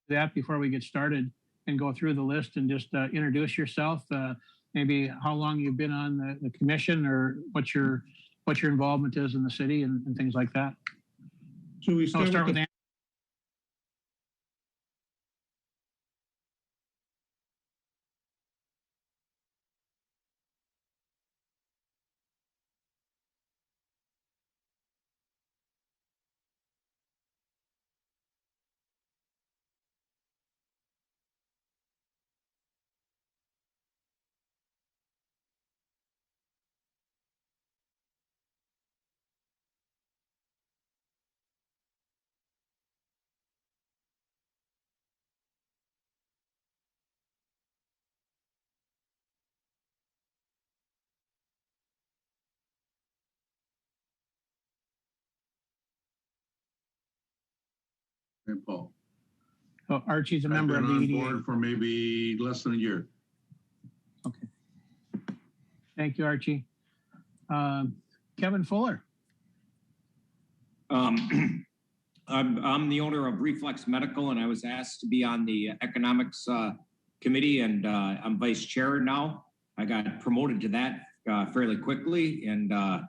that before we get started and go through the list and just introduce yourself, maybe how long you've been on the commission or what your involvement is in the city and things like that. So we start with Andy. Paul. Oh, Archie's a member of the EDA. Board for maybe less than a year. Okay. Thank you, Archie. Kevin Fuller. I'm the owner of Reflex Medical, and I was asked to be on the economics committee, and I'm vice chair now. I got promoted to that fairly quickly, and I'm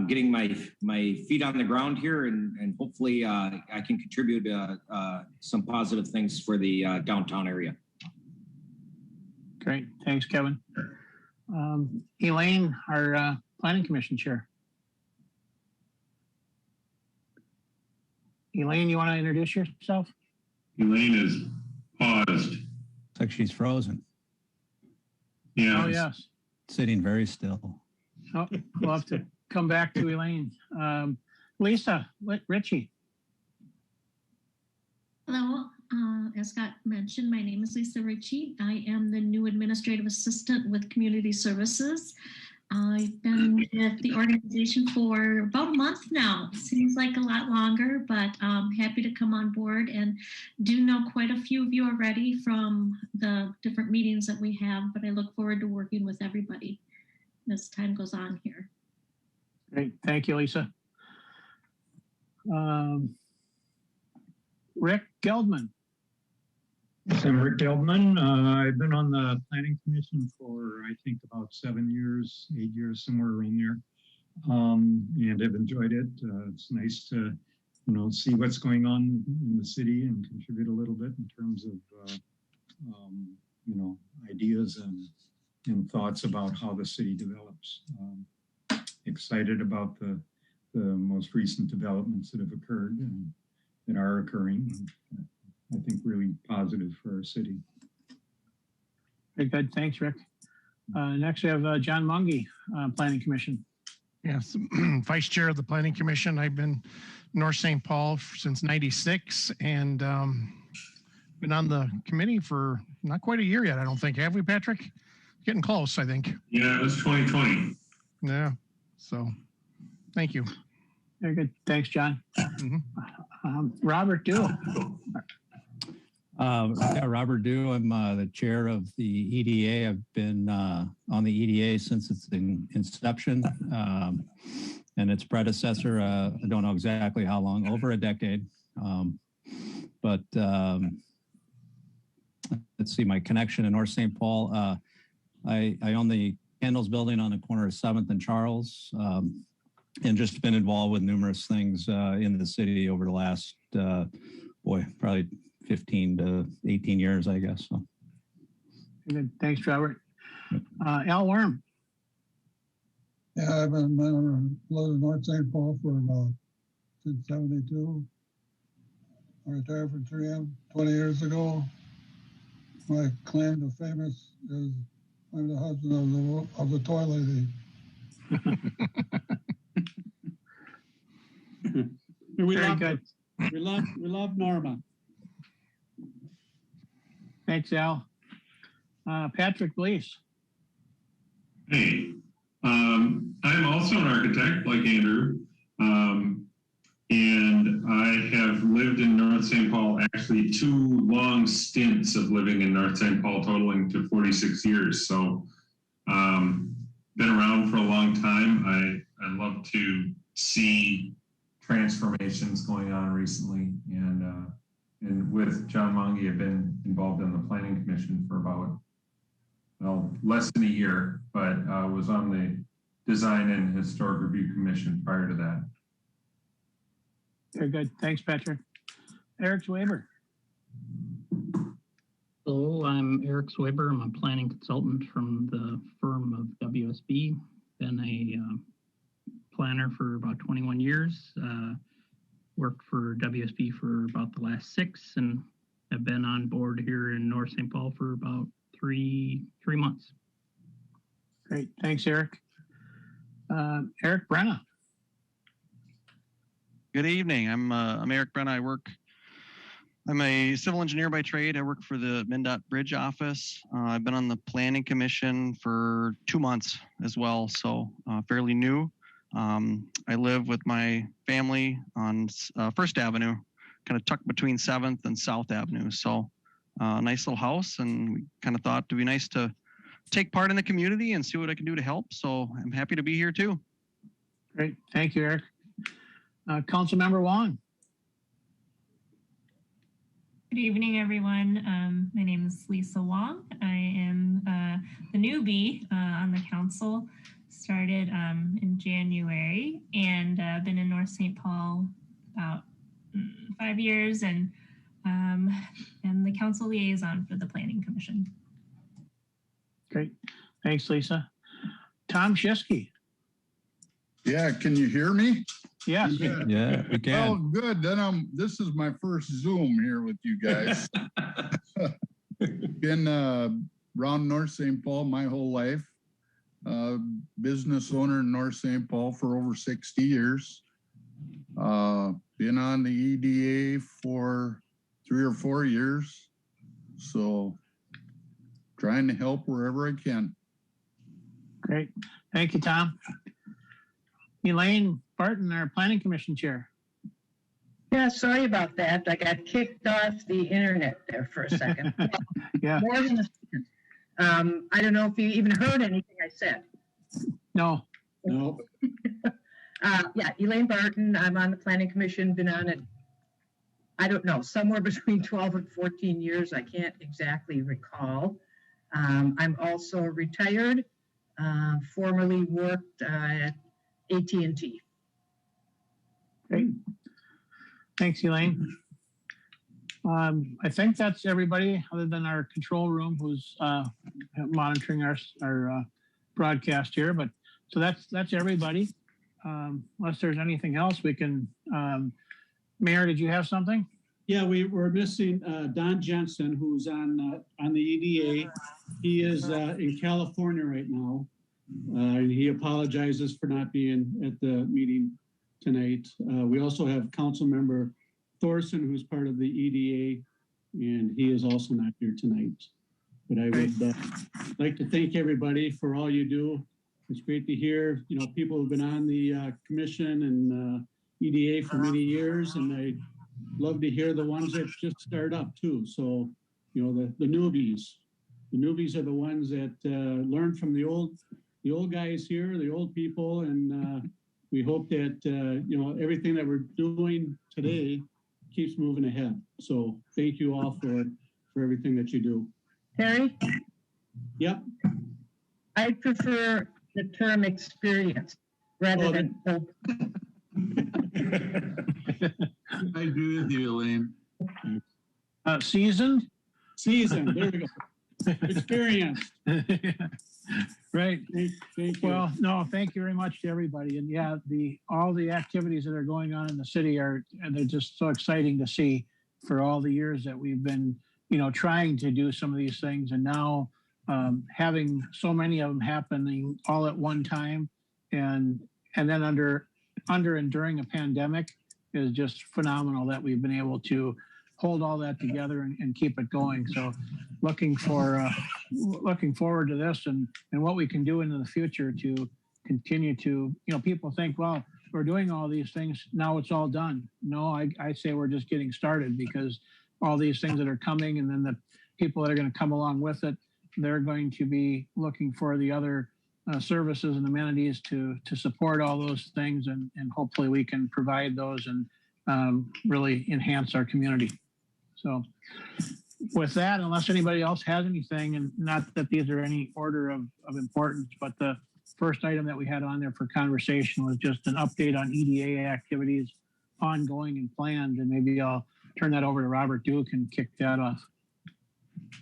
getting my feet on the ground here, and hopefully I can contribute some positive things for the downtown area. Great, thanks, Kevin. Elaine, our planning commission chair. Elaine, you want to introduce yourself? Elaine is paused. It's like she's frozen. Yeah. Oh, yes. Sitting very still. Oh, we'll have to come back to Elaine. Lisa, Richie. Hello, as Scott mentioned, my name is Lisa Ritchie. I am the new administrative assistant with Community Services. I've been with the organization for about a month now. Seems like a lot longer, but I'm happy to come on board and do know quite a few of you already from the different meetings that we have, but I look forward to working with everybody as time goes on here. Great, thank you, Lisa. Rick Geldman. I'm Rick Geldman. I've been on the planning commission for, I think, about 7 years, 8 years, somewhere around there. And I've enjoyed it. It's nice to, see what's going on in the city and contribute a little bit in terms of, ideas and thoughts about how the city develops. Excited about the most recent developments that have occurred and that are occurring. I think really positive for our city. Very good. Thanks, Rick. Next, we have John Mungy, Planning Commission. Yes, Vice Chair of the Planning Commission. I've been North St. Paul since '96 and been on the committee for not quite a year yet, I don't think. Have we, Patrick? Getting close, I think. Yeah, it was 2020. Yeah, so thank you. Very good. Thanks, John. Mm-hmm. Robert Dew. Robert Dew. I'm the chair of the EDA. I've been on the EDA since its inception and its predecessor. I don't know exactly how long, over a decade. But let's see, my connection in North St. Paul. I own the Kendall's building on the corner of 7th and Charles, and just been involved with numerous things in the city over the last, probably 15 to 18 years, I guess. So. Good. Thanks, Robert. Al Worm. Yeah, I've been living in North St. Paul for about since '72. I retired from 3M 20 years ago. My claim to famous is I'm the husband of the toy lady. We love Norma. Thanks, Al. Patrick Blease. Hey, I'm also an architect like Andrew, and I have lived in North St. Paul, actually 2 long stints of living in North St. Paul, totaling to 46 years. So been around for a long time. I love to see transformations going on recently, and And with John Monge, I've been involved in the Planning Commission for about, well, less than a year, but was on the Design and Historic Review Commission prior to that. Very good. Thanks, Patrick. Eric Swaber. Hello, I'm Eric Swaber. I'm a planning consultant from the firm of WSB. Been a planner for about 21 years. Worked for WSB for about the last 6 and have been on board here in North St. Paul for about three months. Great. Thanks, Eric. Eric Brenna. Good evening. I'm Eric Brenna. I'm a civil engineer by trade. I work for the MnDOT Bridge Office. I've been on the Planning Commission for 2 months as well, so fairly new. I live with my family on First Avenue, kind of tucked between 7th and South Avenue. So nice little house, and we kind of thought it'd be nice to take part in the community and see what I can do to help. So I'm happy to be here too. Great. Thank you, Eric. Councilmember Wong. Good evening, everyone. My name is Lisa Wong. I am the newbie on the council. Started in January and been in North St. Paul about 5 years and the council liaison for the Planning Commission. Great. Thanks, Lisa. Tom Shiskey. Yeah, can you hear me? Yes. Yeah, we Oh, can. good. Then this is my first Zoom here with you guys. Been around North St. Paul my whole life. Business owner in North St. Paul for over 60 years. Been on the EDA for 3 or 4 years. So trying to help wherever I can. Great. Thank you, Tom. Elaine Barton, our Planning Commission Chair. Yeah, sorry about that. I got kicked off the internet there for a second. Yeah. More than a second. I don't know if you even heard anything I said. No. No. Yeah, Elaine Barton. I'm on the Planning Commission. Been on it, I don't know, somewhere between 12 and 14 years. I can't exactly recall. I'm also retired. Formerly worked at AT&T. Great. Thanks, Elaine. I think that's everybody other than our control room who's monitoring our broadcast here. But so that's everybody. Unless there's anything else, we can. Mayor, did you have something? Yeah, we're missing Don Jensen, who's on the EDA. He is in California right now. And he apologizes for not being at the meeting tonight. We also have Council Member Thorson, who's part of the EDA, and he is also not here tonight. But I would like to thank everybody for all you do. It's great to hear, people who've been on the commission and EDA for many years, and I'd love to hear the ones that just start up too. So, the newbies. The newbies are the ones that learn from the old guys here, the old people, and we hope that everything that we're doing today keeps moving ahead. So thank you all for everything that you do. Terry? Yep. I prefer the term experience rather than hope. I agree with you, Elaine. Seasoned? Seasoned, there we go. Experienced. Right. Thank you. Well, no, thank you very much to everybody. And yeah, all the activities that are going on in the city they're just so exciting to see for all the years that we've been, trying to do some of these things. And now having so many of them happening all at one time and then under and during a pandemic is just phenomenal that we've been able to hold all that together and keep it going. So looking forward to this and what we can do into the future to continue to, people think, well, we're doing all these things. Now it's all done. No, I say we're just getting started because all these things that are coming and then the people that are going to come along with it, they're going to be looking for the other services and amenities to support all those things. And hopefully we can provide those and really enhance our community. So with that, unless anybody else has anything, and not that these are any order of importance, but the first item that we had on there for conversation was just an update on EDA activities ongoing and planned. And maybe I'll turn that over to Robert Duke and kick that off.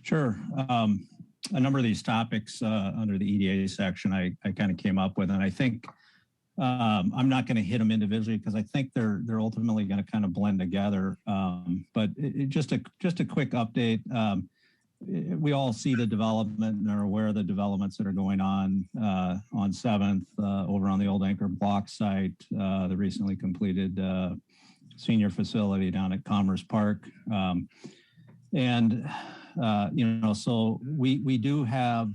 Sure. A number of these topics under the EDA section I kind of came up with, and I think I'm not going to hit them individually because I think they're ultimately going to kind of blend together. But just a quick update. We all see the development and are aware of the developments that are going on 7th over on the old Anchor Block site, the recently completed senior facility down at Commerce Park. So we do have,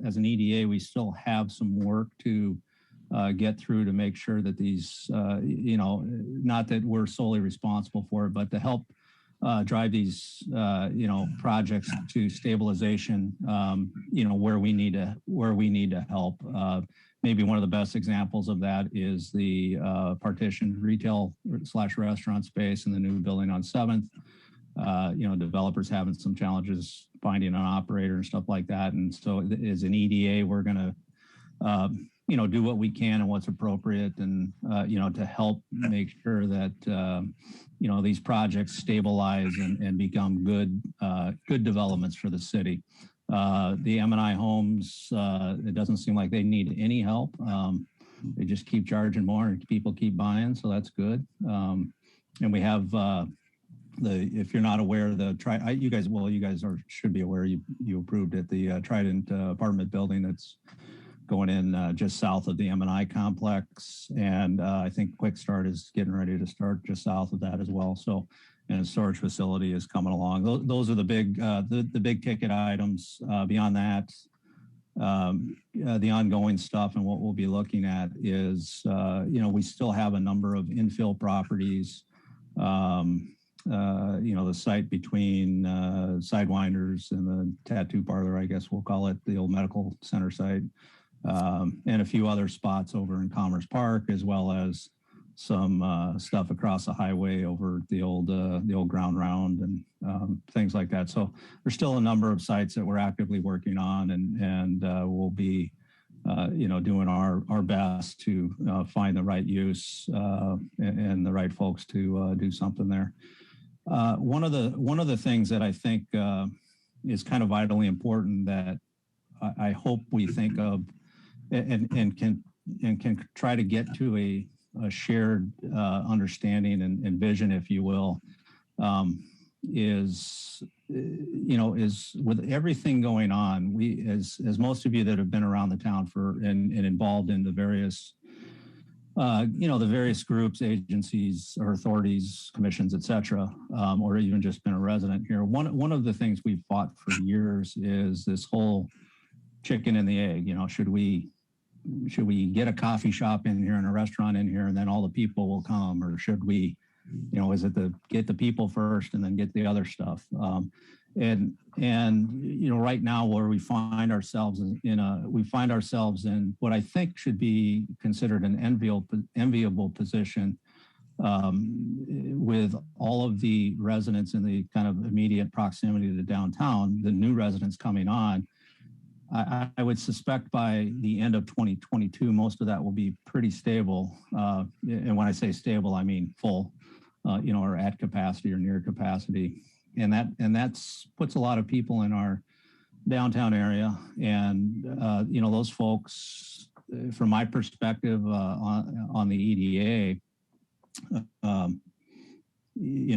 as an EDA, we still have some work to get through to make sure that these, not that we're solely responsible for it, but to help drive these, projects to stabilization, where we need to help. Maybe one of the best examples of that is the partitioned retail/restaurant space in the new building on 7th. Developers having some challenges finding an operator and stuff like that. And so as an EDA, we're going to, do what we can and what's appropriate and, to help make sure that, these projects stabilize and become good developments for the city. The M&I homes, it doesn't seem like they need any help. They just keep charging more and people keep buying. So that's good. And we have, if you're not aware, you guys should be aware. You approved it. The Trident apartment building that's going in just south of the M&I complex, and I think Quick Start is getting ready to start just south of that as well. So, and a storage facility is coming along. Those are the big ticket items. Beyond that, the ongoing stuff and what we'll be looking at is, we still have a number of infill properties. The site between Sidewinders and the tattoo parlor, I guess we'll call it, the old medical center site, and a few other spots over in Commerce Park, as well as some stuff across the highway over the old ground round and things like that. So there's still a number of sites that we're actively working on, and we'll be doing our best to find the right use and the right folks to do something there. One of the things that I think is kind of vitally important that I hope we think of and can try to get to a shared understanding and vision, if you will, is with everything going on, we, as most of you that have been around the town and involved in the various the various groups, agencies, or authorities, commissions, et cetera, or even just been a resident here. One of the things we've fought for years is this whole chicken and the egg. Should we get a coffee shop in here and a restaurant in here and then all the people will come, or should we, is it get the people first and then get the other stuff? Right now where we find ourselves in what I think should be considered an enviable position with all of the residents in the kind of immediate proximity to downtown, the new residents coming on. I would suspect by the end of 2022, most of that will be pretty stable. And when I say stable, I mean full, or at capacity or near capacity. And that's puts a lot of people in our downtown area. And, those folks, from my perspective on the EDA,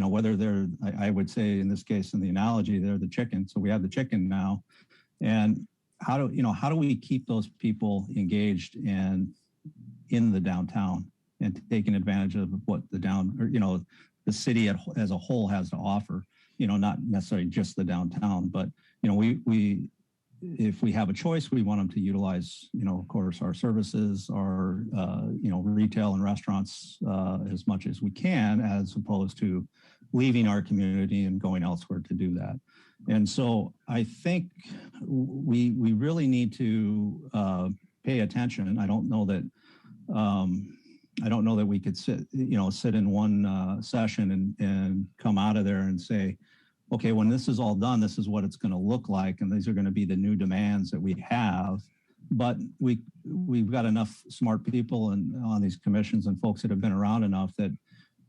whether they're, I would say in this case, in the analogy, they're the chicken. So we have the chicken now. And how do we keep those people engaged and in the downtown and taking advantage of what the city as a whole has to offer? Not necessarily just the downtown, but we if we have a choice, we want them to utilize, of course, our services, our retail and restaurants as much as we can, as opposed to leaving our community and going elsewhere to do that. And so I think we really need to pay attention. I don't know that we could sit in one session and come out of there and say, okay, when this is all done, this is what it's going to look like, and these are going to be the new demands that we have. But we've got enough smart people and on these commissions and folks that have been around enough that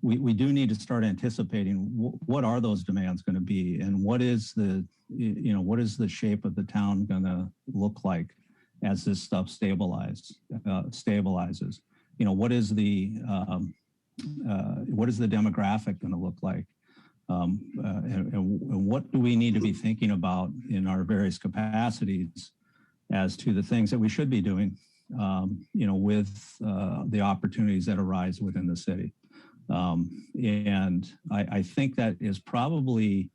we do need to start anticipating what are those demands going to be, and what is the shape of the town going to look like as this stuff stabilizes. What is the demographic going to look like, and what do we need to be thinking about in our various capacities as to the things that we should be doing, with the opportunities that arise within the city. And I think that is probably,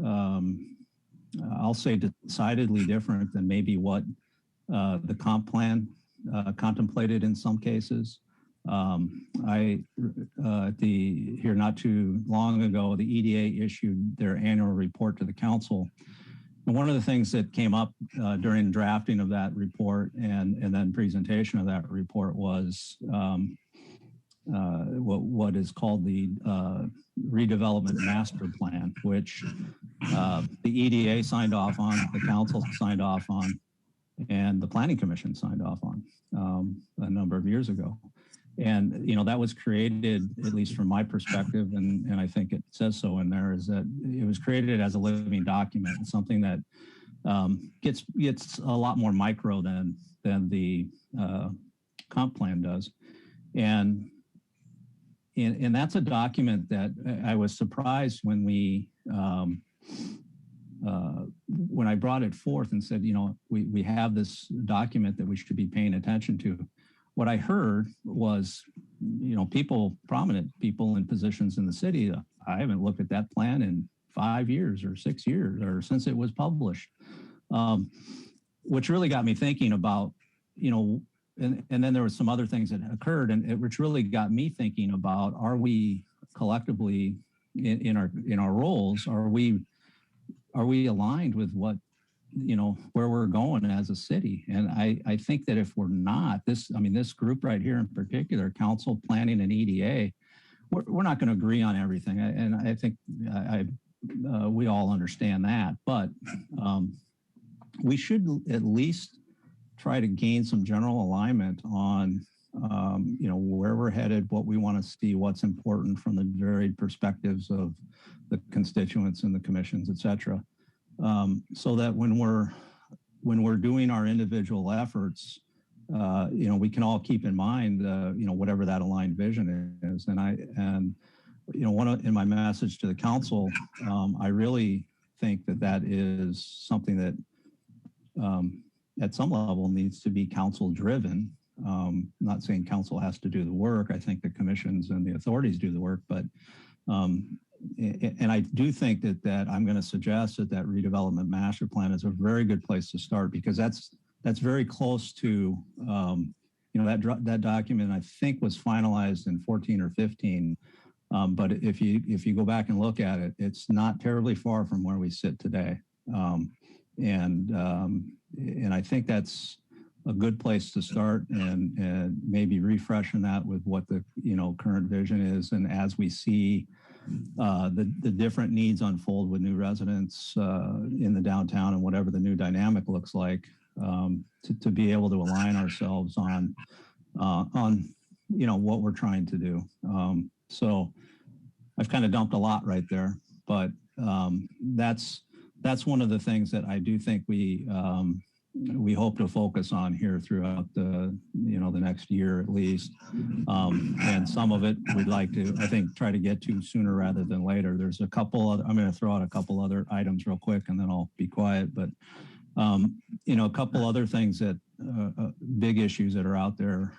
I'll say, decidedly different than maybe what the comp plan contemplated in some cases. Here not too long ago, the EDA issued their annual report to the council. And one of the things that came up during drafting of that report and then presentation of that report was what is called the redevelopment master plan, which the EDA signed off on, the council signed off on, and the planning commission signed off on a number of years ago. And, that was created, at least from my perspective, and I think it says so in there, is that it was created as a living document, something that gets a lot more micro than the comp plan does. And that's a document that I was surprised when when I brought it forth and said, we have this document that we should be paying attention to. What I heard was, prominent people in positions in the city, I haven't looked at that plan in 5 years or 6 years or since it was published, which really got me thinking about, and then there were some other things that occurred, and which really got me thinking about, are we collectively in our roles, are we aligned with what, where we're going as a city? And I think that if we're not, this group right here in particular, council, planning, and EDA, we're not going to agree on everything. And I think we all understand that, but we should at least try to gain some general alignment on, where we're headed, what we want to see, what's important from the varied perspectives of the constituents and the commissions, et cetera. So that when we're doing our individual efforts, we can all keep in mind, whatever that aligned vision is. And in my message to the council, I really think that is something that at some level needs to be council driven. I'm not saying council has to do the work. I think the commissions and the authorities do the work, but and I do think that I'm going to suggest that redevelopment master plan is a very good place to start, because that's very close to, that document I think was finalized in 14 or 15. But if you go back and look at it, it's not terribly far from where we sit today. And I think that's a good place to start, and maybe refreshing that with what the current vision is. And as we see the different needs unfold with new residents in the downtown and whatever the new dynamic looks like, to be able to align ourselves on what we're trying to do. So I've kind of dumped a lot right there, but that's one of the things that I do think we hope to focus on here throughout the next year at least. And some of it we'd like to, I think, try to get to sooner rather than later. There's a couple other, I'm going to throw out a couple other items real quick and then I'll be quiet. But, a couple other things that, big issues that are out there,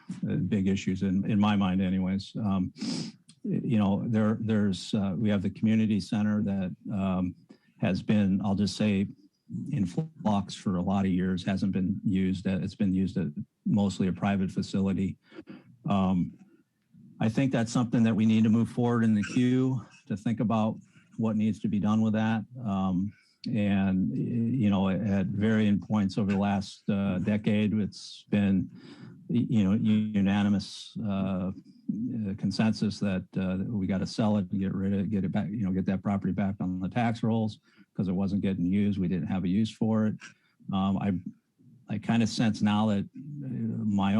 big issues in my mind anyways. There's we have the community center that has been, I'll just say, in flux for a lot of years, hasn't been used. It's been used at mostly a private facility. I think that's something that we need to move forward in the queue to think about what needs to be done with that. At varying points over the last decade, it's been, unanimous consensus that we got to sell it and get rid of it, get it back, get that property back on the tax rolls because it wasn't getting used. We didn't have a use for it. I kind of sense now that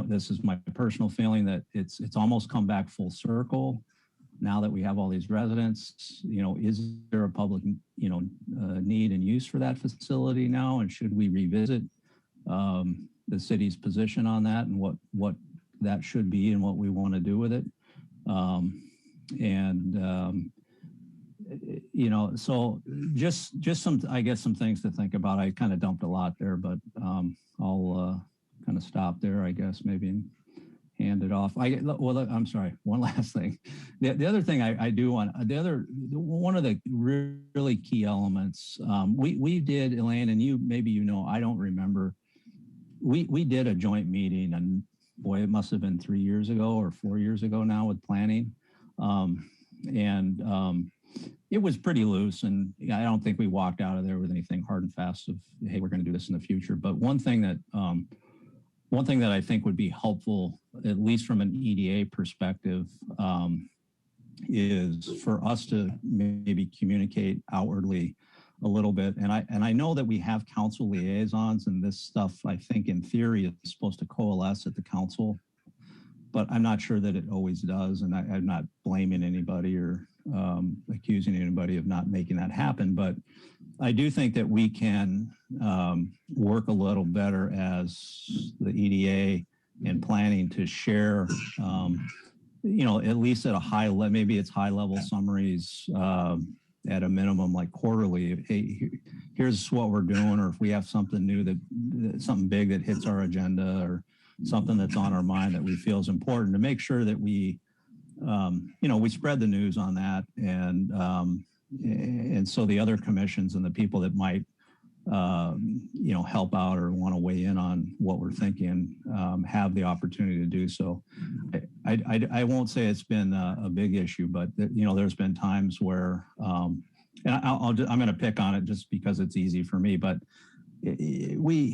this is my personal feeling that it's almost come back full circle. Now that we have all these residents, is there a public, need and use for that facility now? And should we revisit the city's position on that and what that should be and what we want to do with it? So just some, I guess, some things to think about. I kind of dumped a lot there, but I'll kind of stop there, I guess, maybe, and hand it off. I'm sorry. One last thing. The other thing I do want, one of the really key elements, we did, Elaine, and maybe I don't remember. We did a joint meeting, and boy, it must have been 3 years ago or 4 years ago now with planning. It was pretty loose, and I don't think we walked out of there with anything hard and fast of, hey, we're going to do this in the future. But one thing that I think would be helpful, at least from an EDA perspective, is for us to maybe communicate outwardly a little bit. And I know that we have council liaisons, and this stuff, I think in theory, is supposed to coalesce at the council, but I'm not sure that it always does. And I'm not blaming anybody or accusing anybody of not making that happen. But I do think that we can work a little better as the EDA and planning to share, at least at a high level, maybe it's high level summaries at a minimum, like quarterly. Hey, here's what we're doing, or if we have something new something big that hits our agenda, or something that's on our mind that we feel is important, to make sure that we spread the news on that, and so the other commissions and the people that might help out or want to weigh in on what we're thinking have the opportunity to do so. I won't say it's been a big issue, but there's been times where, and I'm going to pick on it just because it's easy for me, but I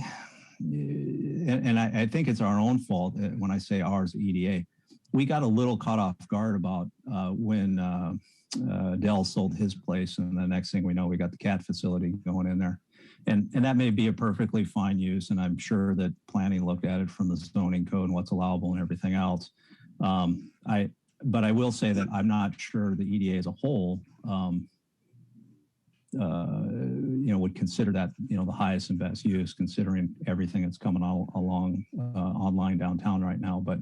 think it's our own fault when I say ours, EDA. We got a little caught off guard about when Dell sold his place, and the next thing we know, we got the CAT facility going in there. And that may be a perfectly fine use, and I'm sure that planning looked at it from the zoning code and what's allowable and everything else. But I will say that I'm not sure the EDA as a whole would consider that, the highest and best use, considering everything that's coming along online downtown right now. But,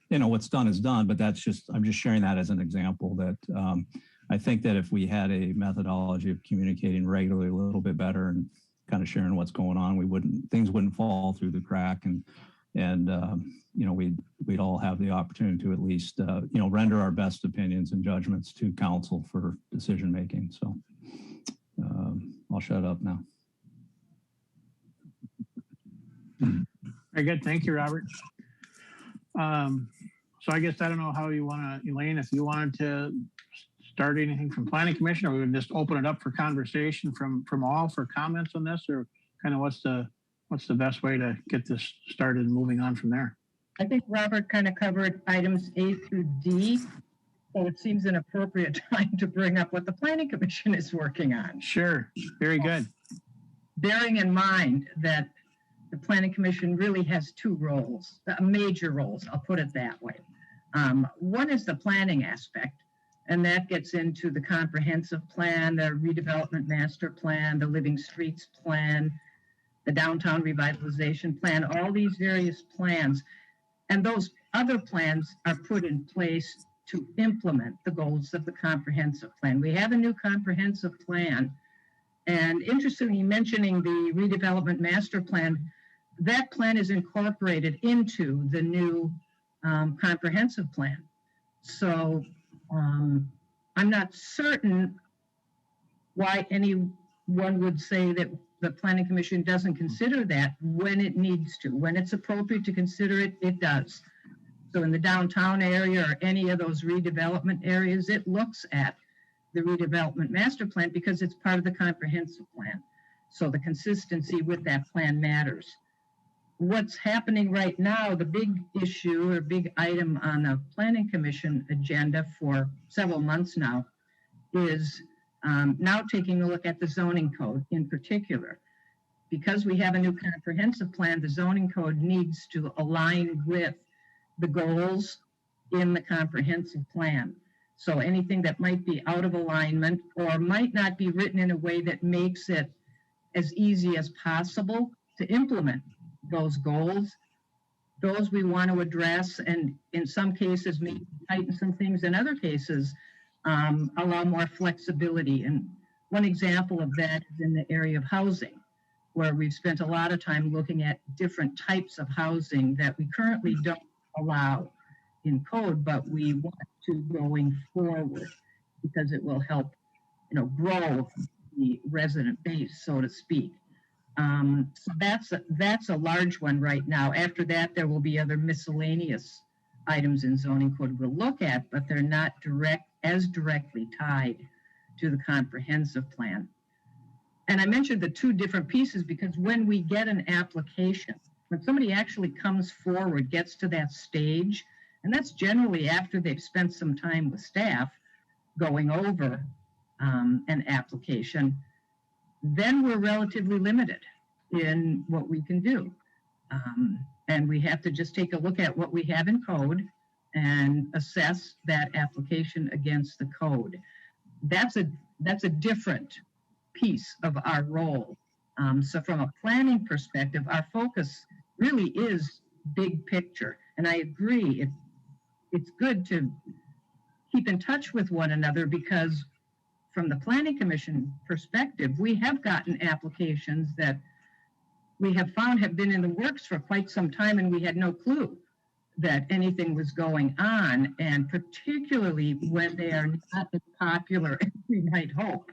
what's done is done, but I'm just sharing that as an example that I think that if we had a methodology of communicating regularly a little bit better and kind of sharing what's going on, things wouldn't fall through the crack, and we'd all have the opportunity to at least, render our best opinions and judgments to council for decision making. So I'll shut up now. Very good. Thank you, Robert. So I guess I don't know how you want to, Elaine, if you wanted to start anything from Planning Commission, or we would just open it up for conversation from all for comments on this, or kind of what's the best way to get this started and moving on from there? I think Robert kind of covered items A through D, so it seems an appropriate time to bring up what the Planning Commission is working on. Sure. Very good. Bearing in mind that the Planning Commission really has two roles, major roles, I'll put it that way. One is the planning aspect, and that gets into the comprehensive plan, the redevelopment master plan, the living streets plan, the downtown revitalization plan, all these various plans. And those other plans are put in place to implement the goals of the comprehensive plan. We have a new comprehensive plan. And interestingly, mentioning the redevelopment master plan, that plan is incorporated into the new comprehensive plan. So I'm not certain why anyone would say that the Planning Commission doesn't consider that when it needs to. When it's appropriate to consider it, it does. So in the downtown area or any of those redevelopment areas, it looks at the redevelopment master plan because it's part of the comprehensive plan. So the consistency with that plan matters. what's happening right now, the big issue or big item on the Planning Commission agenda for several months now is now taking a look at the zoning code in particular. Because we have a new comprehensive plan, the zoning code needs to align with the goals in the comprehensive plan. So anything that might be out of alignment or might not be written in a way that makes it as easy as possible to implement those goals, those we want to address, and in some cases maybe tighten some things, in other cases allow more flexibility. And one example of that is in the area of housing, where we've spent a lot of time looking at different types of housing that we currently don't allow in code, but we want to going forward because it will help, grow the resident base, so to speak. So that's a large one right now. After that, there will be other miscellaneous items in zoning code we'll look at, but they're not directly tied to the comprehensive plan. And I mentioned the two different pieces because when we get an application, when somebody actually comes forward, gets to that stage, and that's generally after they've spent some time with staff going over an application, then we're relatively limited in what we can do. And we have to just take a look at what we have in code and assess that application against the code. That's a different piece of our role. So from a planning perspective, our focus really is big picture. And I agree, it's good to keep in touch with one another because from the Planning Commission perspective, we have gotten applications that we have found have been in the works for quite some time and we had no clue that anything was going on, and particularly when they are not as popular as we might hope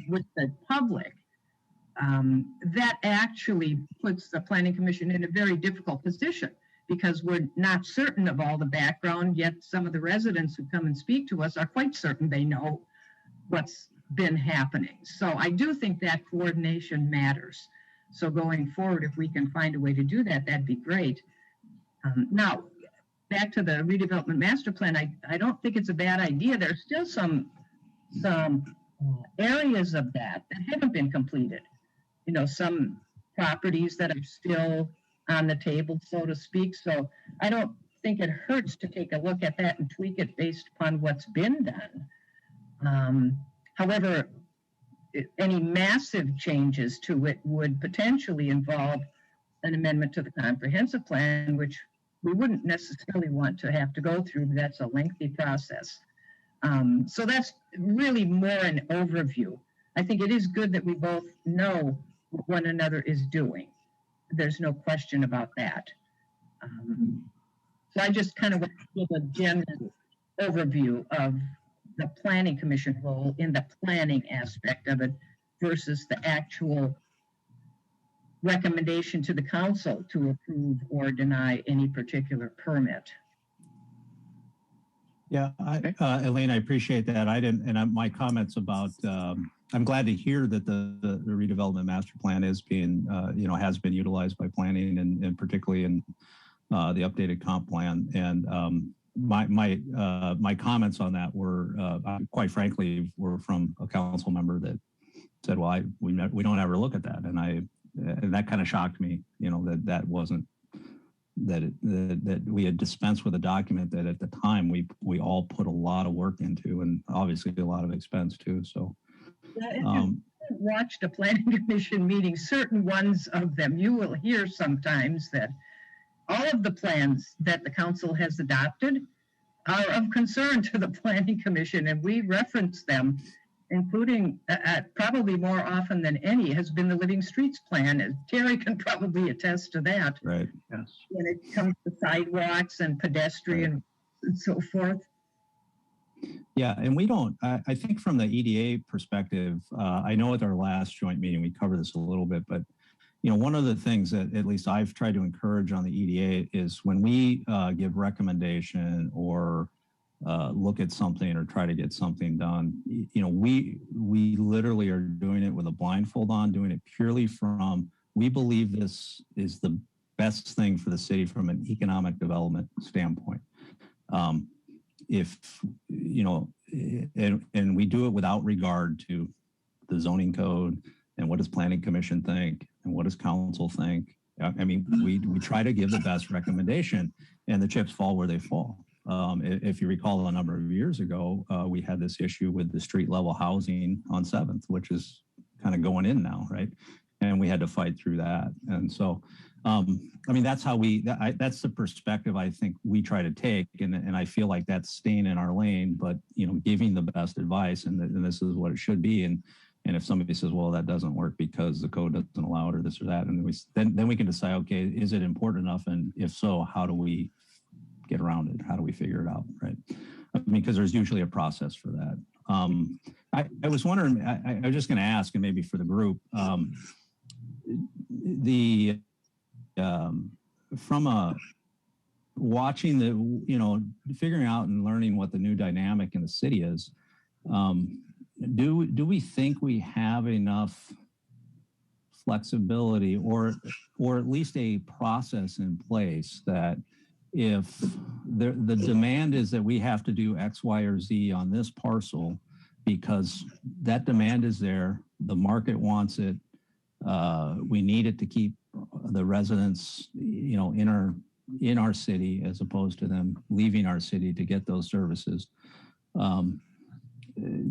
with the public. That actually puts the Planning Commission in a very difficult position because we're not certain of all the background, yet some of the residents who come and speak to us are quite certain they know what's been happening. So I do think that coordination matters. So going forward, if we can find a way to do that, that'd be great. Now, back to the redevelopment master plan, I don't think it's a bad idea. There's still some areas of that haven't been completed. Some properties that are still on the table, so to speak. So I don't think it hurts to take a look at that and tweak it based upon what's been done. However, any massive changes to it would potentially involve an amendment to the comprehensive plan, which we wouldn't necessarily want to have to go through. That's a lengthy process. So that's really more an overview. I think it is good that we both know what one another is doing. There's no question about that. So I just kind of want to give a general overview of the Planning Commission role in the planning aspect of it versus the actual recommendation to the council to approve or deny any particular permit. Yeah, Elaine, I appreciate that. I didn't, and my comments about, I'm glad to hear that the redevelopment master plan is being, has been utilized by planning and particularly in the updated comp plan. And my comments on that were, quite frankly, were from a council member that said, well, we don't ever look at that. And that kind of shocked me, that wasn't, that we had dispensed with a document that at the time we all put a lot of work into and obviously a lot of expense too. So watched a planning commission meeting, certain ones of them, you will hear sometimes that all of the plans that the council has adopted are of concern to the planning commission, and we reference them, including probably more often than any has been the Living Streets plan, as Terry can probably attest to that. Right. Yes. When it comes to sidewalks and pedestrian and so forth. Yeah, and we don't, I think from the EDA perspective, I know at our last joint meeting, we covered this a little bit, but one of the things that at least I've tried to encourage on the EDA is when we give recommendation or look at something or try to get something done, we literally are doing it with a blindfold on, doing it purely from, we believe this is the best thing for the city from an economic development standpoint. If, you know, and we do it without regard to the zoning code and what does planning commission think and what does council think. I mean, we try to give the best recommendation, and the chips fall where they fall. If you recall, a number of years ago, we had this issue with the street level housing on 7th, which is kind of going in now, right? And we had to fight through that. And so, I mean, that's how that's the perspective I think we try to take. And I feel like that's staying in our lane, but, you know, giving the best advice, and this is what it should be. And if somebody says, well, that doesn't work because the code doesn't allow it or this or that, and then we can decide, okay, is it important enough? And if so, how do we get around it? How do we figure it out, right? I mean, because there's usually a process for that. I was wondering, I was just going to ask, and maybe for the group, from watching the, you know, figuring out and learning what the new dynamic in the city is, do we think we have enough flexibility or at least a process in place that if the demand is that we have to do X, Y, or Z on this parcel because that demand is there, the market wants it, we need it to keep the residents, you know, in our city as opposed to them leaving our city to get those services.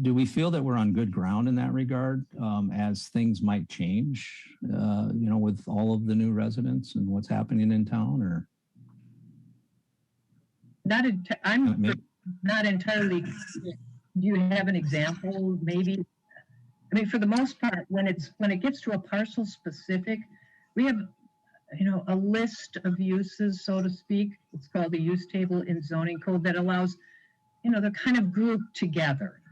Do we feel that we're on good ground in that regard as things might change, you know, with all of the new residents and what's happening in town? Or I'm not entirely. Do you have an example? Maybe. I mean, for the most part, when it gets to a parcel specific, we have, you know, a list of uses, so to speak. It's called the use table in zoning code that allows, you know, they're kind of grouped together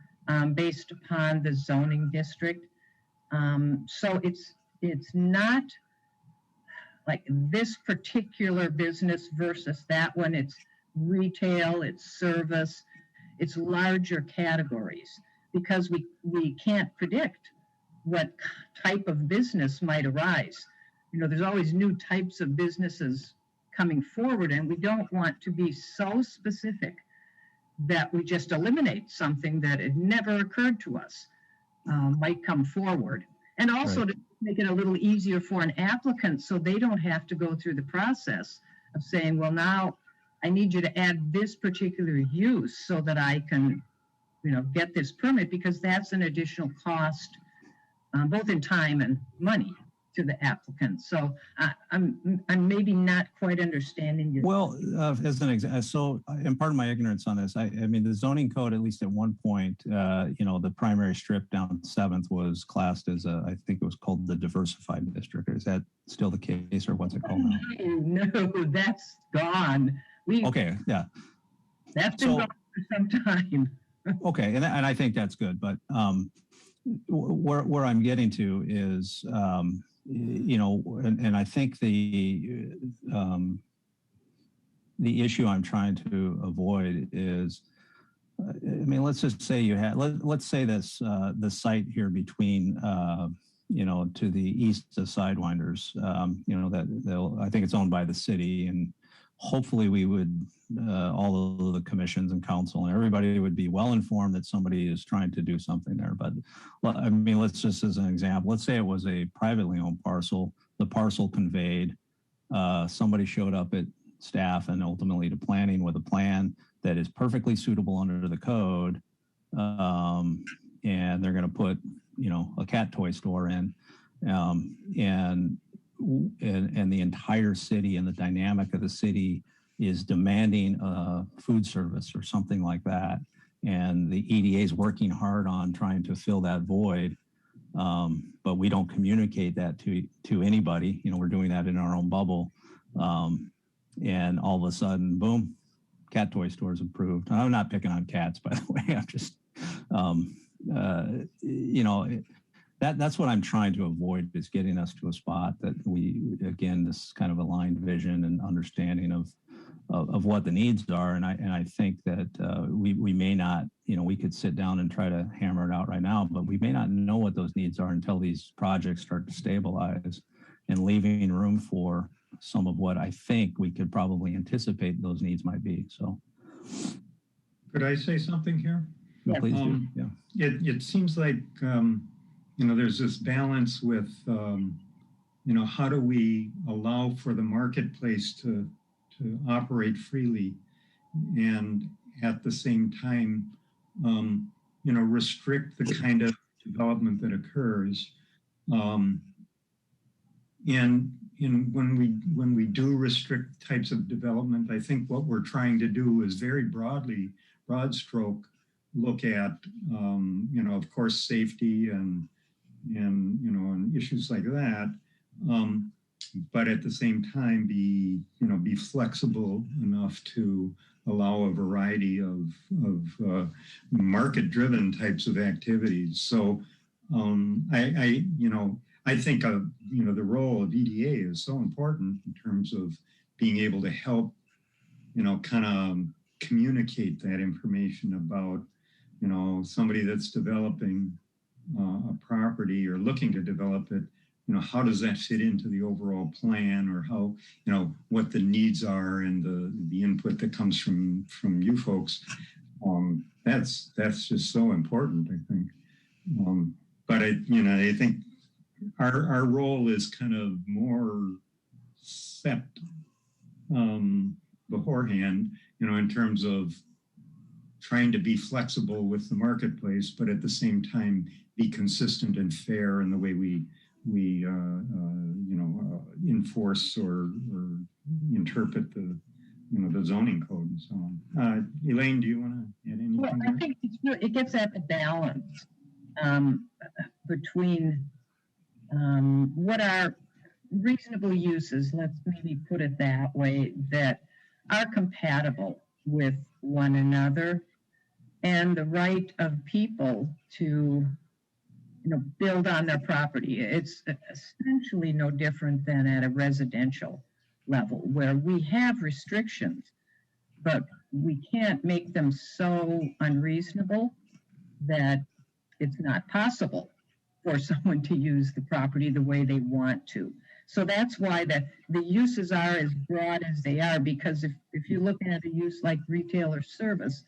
based upon the zoning district. So it's not like this particular business versus that one. It's retail, it's service, it's larger categories because we can't predict what type of business might arise. You know, there's always new types of businesses coming forward, and we don't want to be so specific that we just eliminate something that had never occurred to us might come forward. And also right. To make it a little easier for an applicant so they don't have to go through the process of saying, well, now I need you to add this particular use so that I can, you know, get this permit, because that's an additional cost, both in time and money to the applicant. So I'm maybe not quite understanding your. Well, as an example, so and part of my ignorance on this, I mean, the zoning code, at least at one point, you know, the primary strip down 7th was classed as I think it was called the diversified district. Is that still the case, or what's it called now? No, that's gone. Okay, yeah. That's been gone for some time. Okay, and I think that's good, but where I'm getting to is, you know, and I think the issue I'm trying to avoid is, I mean, let's just say you had, let's say this, the site here between, you know, to the east of Sidewinders, you know, that I think it's owned by the city, and hopefully we would, all of the commissions and council and everybody would be well informed that somebody is trying to do something there. But I mean, let's just as an example, let's say it was a privately owned parcel, the parcel conveyed, somebody showed up at staff and ultimately to planning with a plan that is perfectly suitable under the code. And they're going to put, you know, a cat toy store in, and the entire city and the dynamic of the city is demanding food service or something like that. And the EDA is working hard on trying to fill that void. But we don't communicate that to anybody. You know, we're doing that in our own bubble. And all of a sudden, boom, cat toy stores approved. I'm not picking on cats, by the way. I'm just, you know, that's what I'm trying to avoid, is getting us to a spot that we, again, this kind of aligned vision and understanding of what the needs are. And I think that we may not, you know, we could sit down and try to hammer it out right now, but we may not know what those needs are until these projects start to stabilize, and leaving room for some of what I think we could probably anticipate those needs might be. So, Could I say something here? please do. Yeah. It seems like, there's this balance with, how do we allow for the marketplace to operate freely and at the same time, restrict the kind of development that occurs. And when we do restrict types of development, I think what we're trying to do is very broad stroke, look at, of course, safety and issues like that. But at the same time, be flexible enough to allow a variety of market-driven types of activities. So I think the role of EDA is so important in terms of being able to help, kind of communicate that information about, somebody that's developing a property or looking to develop it. How does that fit into the overall plan, or how, what the needs are and the input that comes from you folks. That's just so important, I think. But I think our role is kind of more set beforehand, in terms of trying to be flexible with the marketplace, but at the same time be consistent and fair in the way we enforce or interpret the zoning code and so on. Elaine, do you want to add anything? Well, I think it gets at the balance between what are reasonable uses, let's maybe put it that way, that are compatible with one another, and the right of people to build on their property. It's essentially no different than at a residential level, where we have restrictions, but we can't make them so unreasonable that it's not possible for someone to use the property the way they want to. So that's why the uses are as broad as they are, because if you look at a use like retail or service,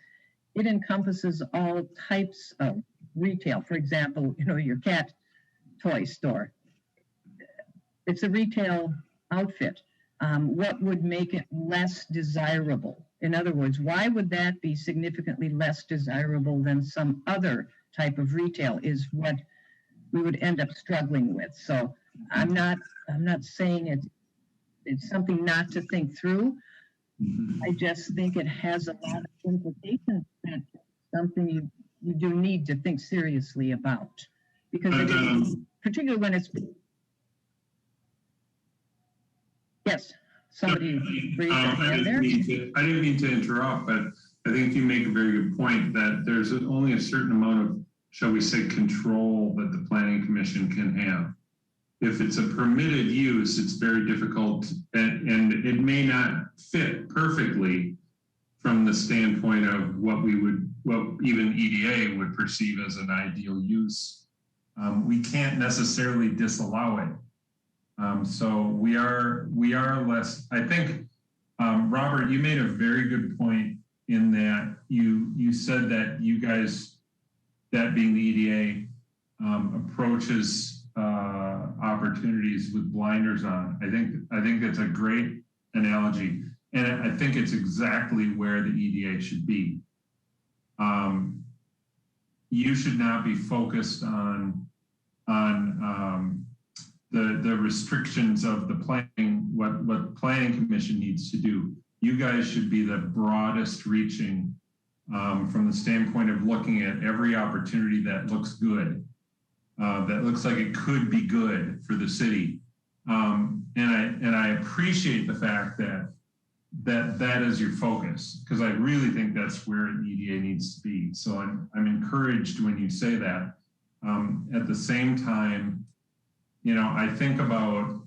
it encompasses all types of retail. For example, your cat toy store. It's a retail outfit. What would make it less desirable? In other words, why would that be significantly less desirable than some other type of retail is what we would end up struggling with. So I'm not saying it's something not to think through. I just think it has a lot of implications that something you do need to think seriously about, because particularly when it's yes, somebody raised their hand there. I didn't mean to interrupt, but I think you make a very good point that there's only a certain amount of, shall we say, control that the Planning Commission can have. If it's a permitted use, it's very difficult, and it may not fit perfectly from the standpoint of what even EDA would perceive as an ideal use. We can't necessarily disallow it. So we are less, I think, Robert, you made a very good point in that you said that you guys, that being the EDA, approaches opportunities with blinders on. I think that's a great analogy, and I think it's exactly where the EDA should be. You should not be focused on the restrictions of the planning, what Planning Commission needs to do. You guys should be the broadest reaching from the standpoint of looking at every opportunity that looks good. That looks like it could be good for the city, and I appreciate the fact that is your focus, because I really think that's where EDA needs to be. So I'm encouraged when you say that. At the same time, I think about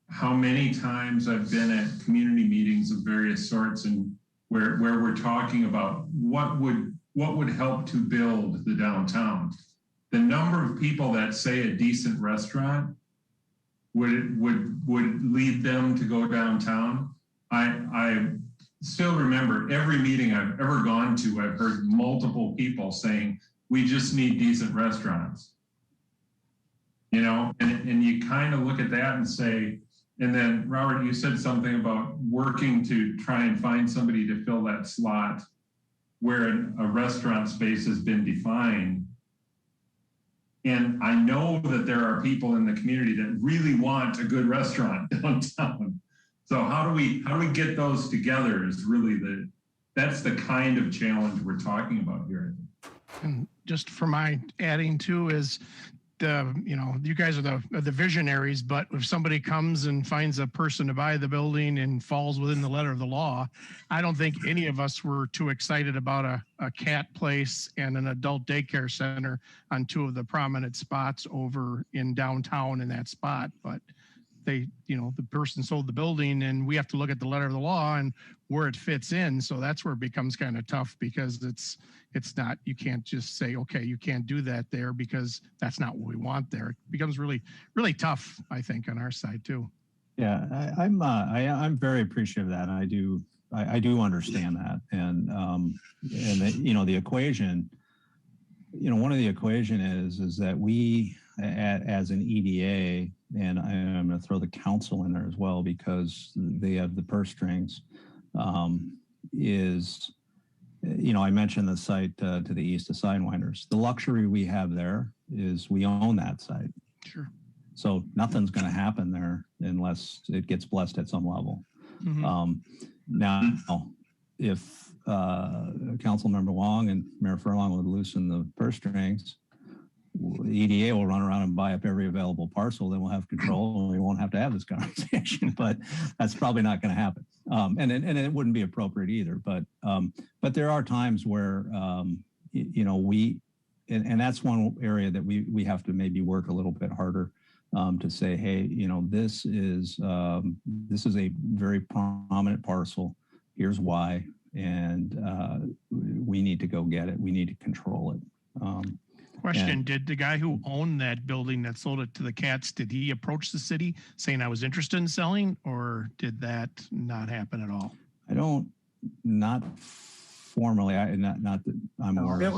how many times I've been at community meetings of various sorts, and where we're talking about what would help to build the downtown. The number of people that say a decent restaurant would lead them to go downtown. I still remember every meeting I've ever gone to, I've heard multiple people saying, we just need decent restaurants. You know, and you kind of look at that and say, and then Robert, you said something about working to try and find somebody to fill that slot where a restaurant space has been defined. And I know that there are people in the community that really want a good restaurant downtown. So how do we get those together is really that's the kind of challenge we're talking about here. And just for my adding to is you guys are the visionaries, but if somebody comes and finds a person to buy the building and falls within the letter of the law, I don't think any of us were too excited about a cat place and an adult daycare center on two of the prominent spots over in downtown in that spot. But the person sold the building and we have to look at the letter of the law and where it fits in. So that's where it becomes kind of tough because it's not, you can't just say, okay, you can't do that there because that's not what we want there. It becomes really, really tough, I think, on our side too. Yeah, I'm very appreciative of that. I do understand that. And the equation, one of the equation is that we as an EDA, and I'm going to throw the council in there as well because they have the purse strings, I mentioned the site to the east of Sidewinders. The luxury we have there is we own that site. Sure. So nothing's going to happen there unless it gets blessed at some level. Mm-hmm. Now, if Councilmember Wong and Mayor Furlong would loosen the purse strings, the EDA will run around and buy up every available parcel. Then we'll have control and we won't have to have this conversation, but that's probably not going to happen. And it wouldn't be appropriate either. But there are times where, and that's one area that we have to maybe work a little bit harder to say, hey, this is a very prominent parcel. Here's why. And we need to go get it. We need to control it. Question, did the guy who owned that building that sold it to the cats, did he approach the city saying I was interested in selling, or did that not happen at all? Not formally, not that I'm aware It of.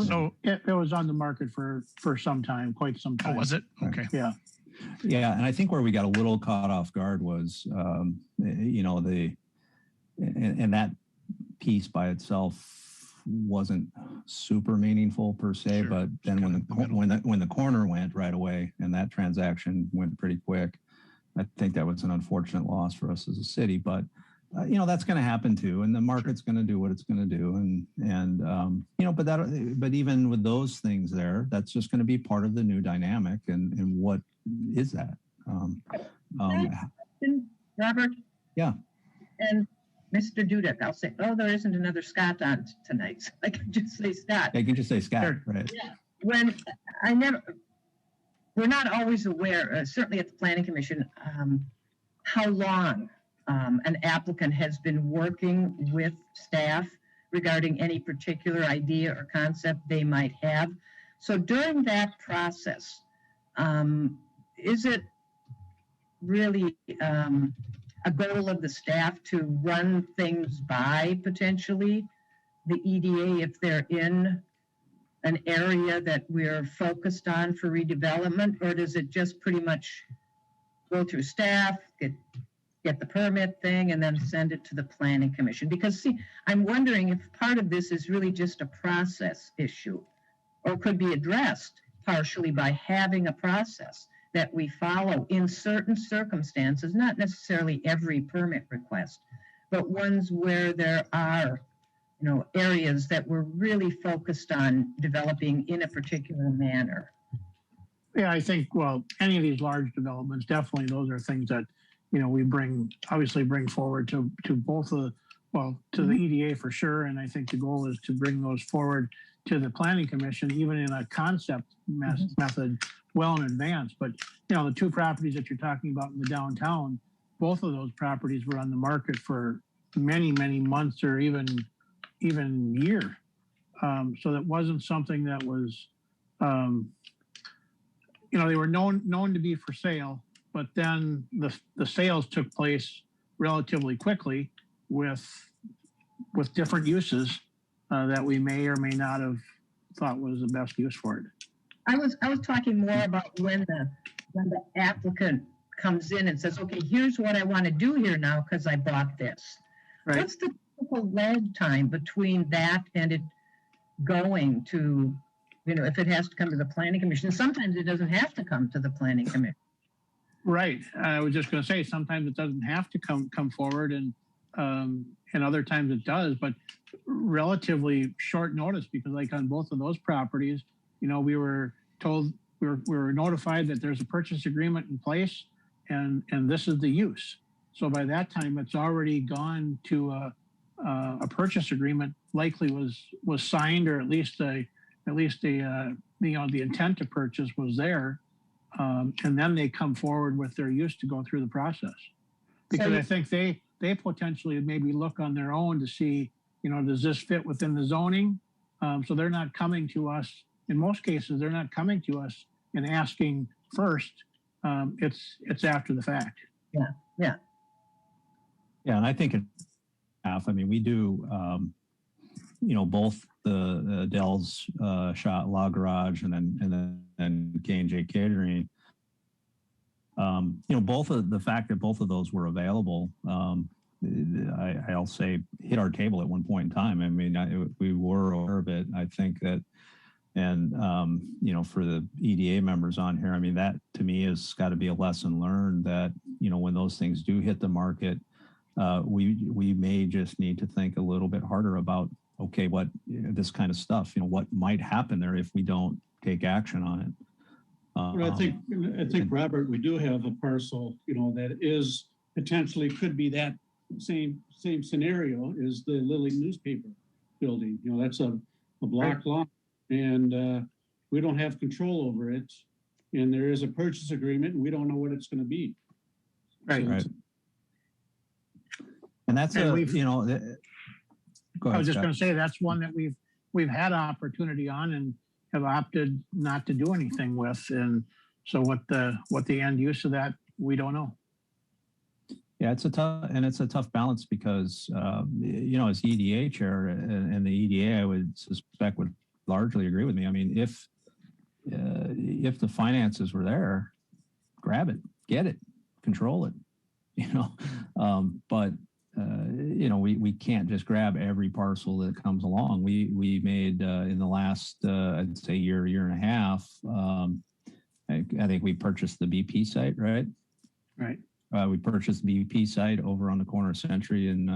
was on the market for some time, quite some time. Oh, was it? Okay. Yeah. Yeah, and I think where we got a little caught off guard was, and that piece by itself wasn't super meaningful per se, Sure. but then when the corner went right away and that transaction went pretty quick, I think that was an unfortunate loss for us as a city. But that's going to happen too, and the market's going to do what it's going to do, but even with those things there, that's just going to be part of the new dynamic. And what is that? Robert? Yeah. And Mr. Dudek, I'll say, there isn't another Scott on tonight. So I can just say Scott. I can just say Scott, right? Yeah. We're not always aware, certainly at the Planning Commission, how long an applicant has been working with staff regarding any particular idea or concept they might have. So during that process, is it really a goal of the staff to run things by potentially the EDA if they're in an area that we're focused on for redevelopment, or does it just pretty much go through staff, get the permit thing, and then send it to the Planning Commission? Because see, I'm wondering if part of this is really just a process issue, or could be addressed partially by having a process that we follow in certain circumstances, not necessarily every permit request, but ones where there are, areas that we're really focused on developing in a particular manner. Yeah, I think, any of these large developments, definitely those are things that, we bring forward to both to the EDA for sure. And I think the goal is to bring those forward to the Planning Commission, even in a concept method well in advance. But, the two properties that you're talking about in the downtown, both of those properties were on the market for many, many months or even year. So that wasn't something that was, they were known to be for sale, but then the sales took place relatively quickly with different uses that we may or may not have thought was the best use for it. I was talking more about when the applicant comes in and says, okay, here's what I want to do here now because I bought this. Right. What's the typical lag time between that and it going to, if it has to come to the planning commission? Sometimes it doesn't have to come to the planning commission. Right. I was just going to say, sometimes it doesn't have to come forward, and other times it does, but relatively short notice, because like on both of those properties, we were told, we were notified that there's a purchase agreement in place, and this is the use. So by that time, it's already gone to a purchase agreement, likely was signed, or at least the intent to purchase was there. And then they come forward with their use to go through the process. Because I think they potentially maybe look on their own to see, does this fit within the zoning? So they're not coming to us. In most cases, they're not coming to us and asking first. It's after the fact. Yeah. Yeah. Yeah. And I think we do, both the Dell's Law Garage and then K&J Catering. The fact that both of those were available, I'll say hit our table at one point in time. We were aware of it. I think that, and for the EDA members on here, that to me has got to be a lesson learned that, when those things do hit the market, we may just need to think a little bit harder about, okay, what this kind of stuff, what might happen there if we don't take action on it. Well, I think, Robert, we do have a parcel, that is potentially could be that same scenario as the Lilly newspaper building. That's a block lot, and we don't have control over it. And there is a purchase agreement, and we don't know what it's going to be. Right. So Right. And that's And go I ahead, was just Scott. going to say that's one that we've had opportunity on and have opted not to do anything with. And so what the end use of that, we don't know. Yeah, it's a tough balance because, as EDA chair and the EDA, I would suspect would largely agree with me. If the finances were there, grab it, get it, control it, but we can't just grab every parcel that comes along. We made in the last, I'd say year and a half, I think we purchased the BP site, right? Right. We purchased the BP site over on the corner of Century and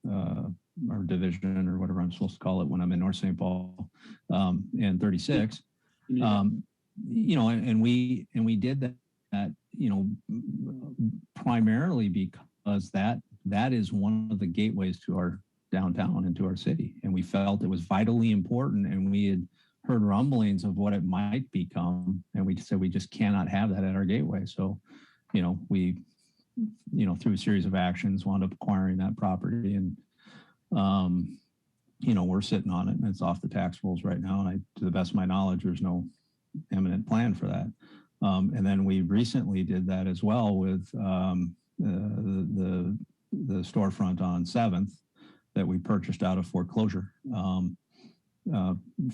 our division, or whatever I'm supposed to call it when I'm in North St. Paul, and 36. Yeah. And we did that, primarily because that is one of the gateways to our downtown and to our city. And we felt it was vitally important, and we had heard rumblings of what it might become. And we said, we just cannot have that at our gateway. So, we, through a series of actions, wound up acquiring that property, and, we're sitting on it, and it's off the tax rolls right now. And to the best of my knowledge, there's no imminent plan for that. And then we recently did that as well with the storefront on 7th that we purchased out of foreclosure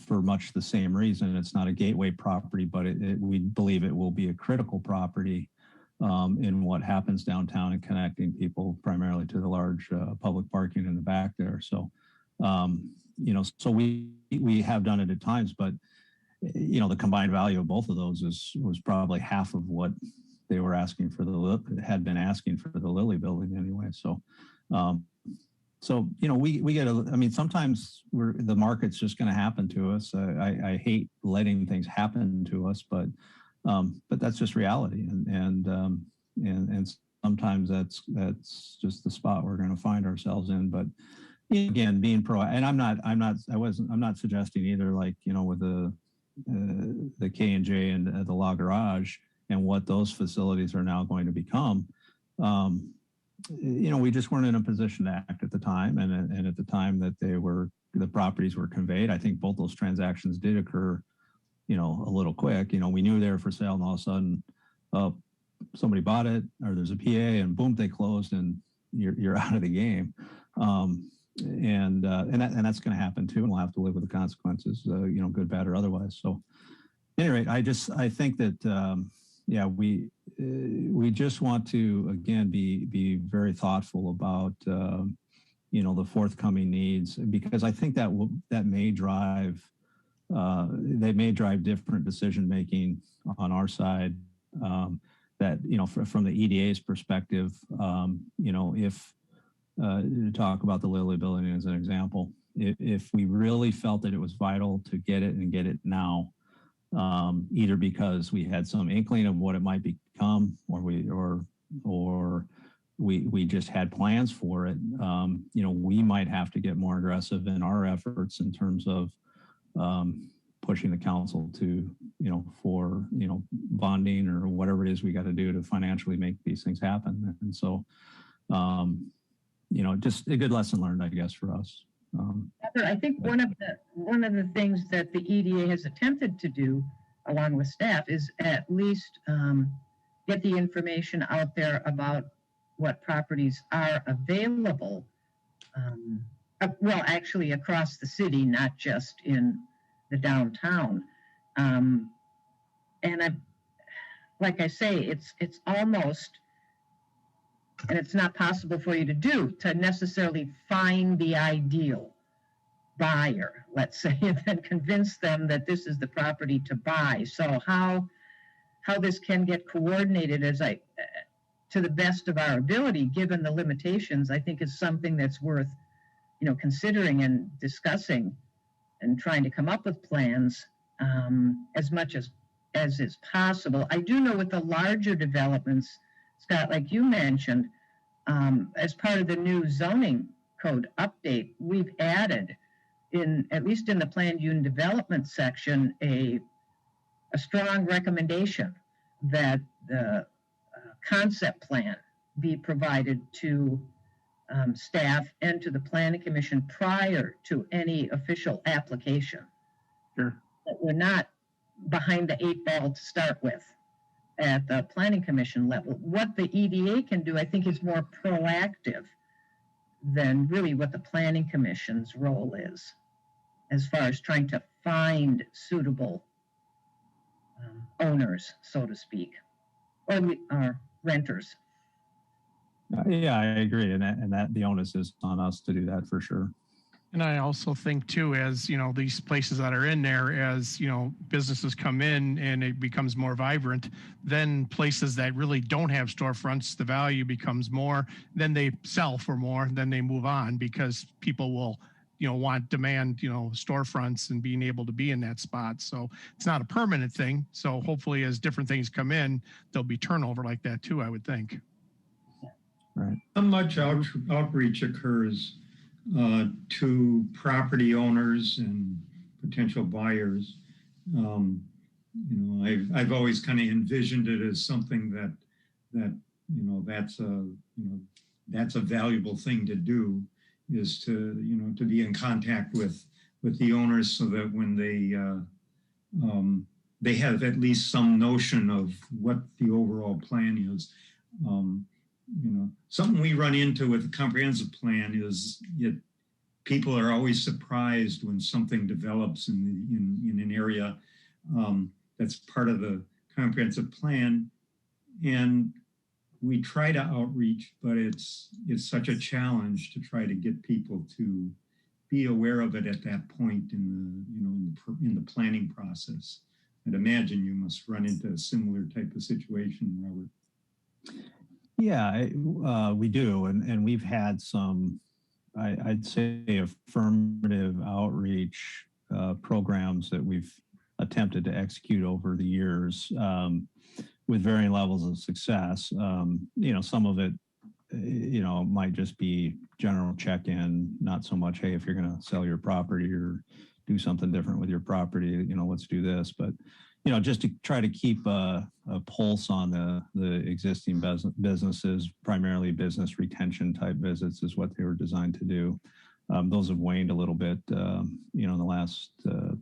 for much the same reason. It's not a gateway property, but we believe it will be a critical property in what happens downtown and connecting people primarily to the large public parking in the back there. So, so we have done it at times, but the combined value of both of those was probably half of what they were asking for had been asking for the Lilly building anyway. So, we get sometimes the market's just going to happen to us. I hate letting things happen to us, but that's just reality. And sometimes that's just the spot we're going to find ourselves in. But again, being and I'm not suggesting either, like, with the K&J and the Law Garage and what those facilities are now going to become. We just weren't in a position to act at the time, and at the time that the properties were conveyed, I think both those transactions did occur, a little quick. We knew they were for sale, and all of a sudden, somebody bought it or there's a PA and boom, they closed and you're out of the game. And that's going to happen too, and we'll have to live with the consequences, good, bad, or otherwise. So, at any rate, I think that we just want to again be very thoughtful about the forthcoming needs, because I think that may drive different decision making on our side. That from the EDA's perspective, if to talk about the Lilly building as an example, if we really felt that it was vital to get it and get it now, either because we had some inkling of what it might become, or we just had plans for it, we might have to get more aggressive in our efforts in terms of pushing the council to, for bonding or whatever it is we got to do to financially make these things happen. And so, just a good lesson learned, I guess, for us. I think one of the things that the EDA has attempted to do, along with staff, is at least get the information out there about what properties are available. Well, actually across the city, not just in the downtown. And like I say, it's almost, and it's not possible for you to do, to necessarily find the ideal buyer, let's say, and then convince them that this is the property to buy. So how this can get coordinated to the best of our ability, given the limitations, I think is something that's worth, considering and discussing and trying to come up with plans as much as is possible. I do know with the larger developments, Scott, like you mentioned, as part of the new zoning code update, we've added, at least in the planned unit development section, a strong recommendation that the concept plan be provided to staff and to the planning commission prior to any official application. Sure. That we're not behind the 8 ball to start with at the planning commission level. What the EDA can do, I think, is more proactive than really what the planning commission's role is, as far as trying to find suitable owners, so to speak, or renters. Yeah, I agree, and that the onus is on us to do that for sure. And I also think too, as these places that are in there, as businesses come in and it becomes more vibrant, then places that really don't have storefronts, the value becomes more. Then they sell for more. Then they move on because people will, demand storefronts and being able to be in that spot. So it's not a permanent thing. So hopefully, as different things come in, there'll be turnover like that too, I would think. Right. How much outreach occurs to property owners and potential buyers? I've always kind of envisioned it as something that's a valuable thing to do, is to be in contact with the owners, so that when they have at least some notion of what the overall plan is. Something we run into with the comprehensive plan is people are always surprised when something develops in an area that's part of the comprehensive plan, and we try to outreach, but it's such a challenge to try to get people to be aware of it at that point in the planning process. I'd imagine you must run into a similar type of situation, Robert. Yeah, we do. And we've had some, I'd say, affirmative outreach programs that we've attempted to execute over the years with varying levels of success. Some of it, might just be general check-in, not so much, hey, if you're going to sell your property or do something different with your property, let's do this. But just to try to keep a pulse on the existing businesses, primarily business retention type visits is what they were designed to do. Those have waned a little bit, in the last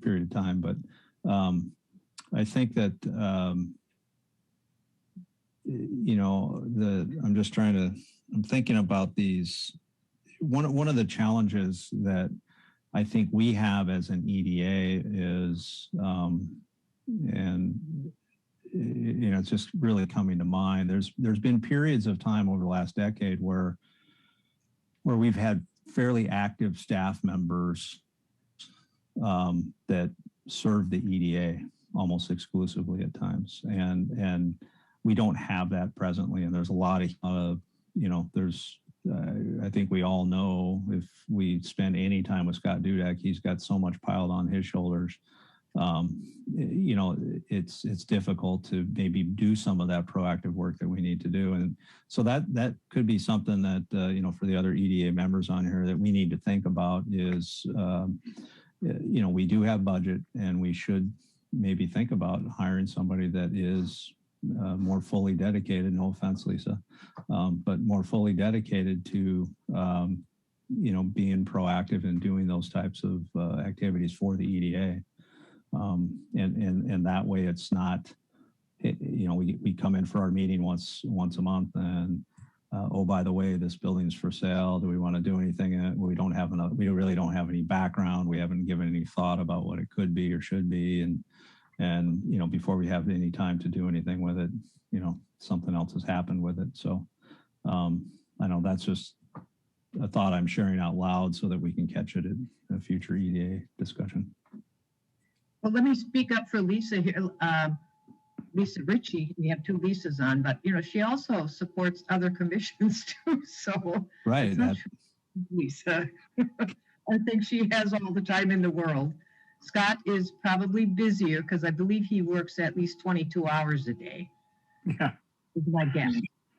period of time. But I think that I'm thinking about these. One of the challenges that I think we have as an EDA is, it's just really coming to mind. There's been periods of time over the last decade where we've had fairly active staff members that serve the EDA almost exclusively at times, and we don't have that presently. And there's a lot of I think we all know, if we spend any time with Scott Dudek, he's got so much piled on his shoulders. It's difficult to maybe do some of that proactive work that we need to do. And so that could be something that, for the other EDA members on here that we need to think about is, we do have budget, and we should maybe think about hiring somebody that is more fully dedicated, no offense, Lisa, but more fully dedicated to, being proactive and doing those types of activities for the EDA. And that way it's not, we come in for our meeting once a month and, oh, by the way, this building's for sale. Do we want to do anything in it? We really don't have any background. We haven't given any thought about what it could be or should be. And before we have any time to do anything with it, something else has happened with it. So I know that's just a thought I'm sharing out loud so that we can catch it in a future EDA discussion. Well, let me speak up for Lisa here. Lisa Ritchie, we have two Lisas on, but she also supports other commissions too. So right, Lisa, I think she has all the time in the world. Scott is probably busier because I believe he works at least 22 hours a day. Yeah, is my guess.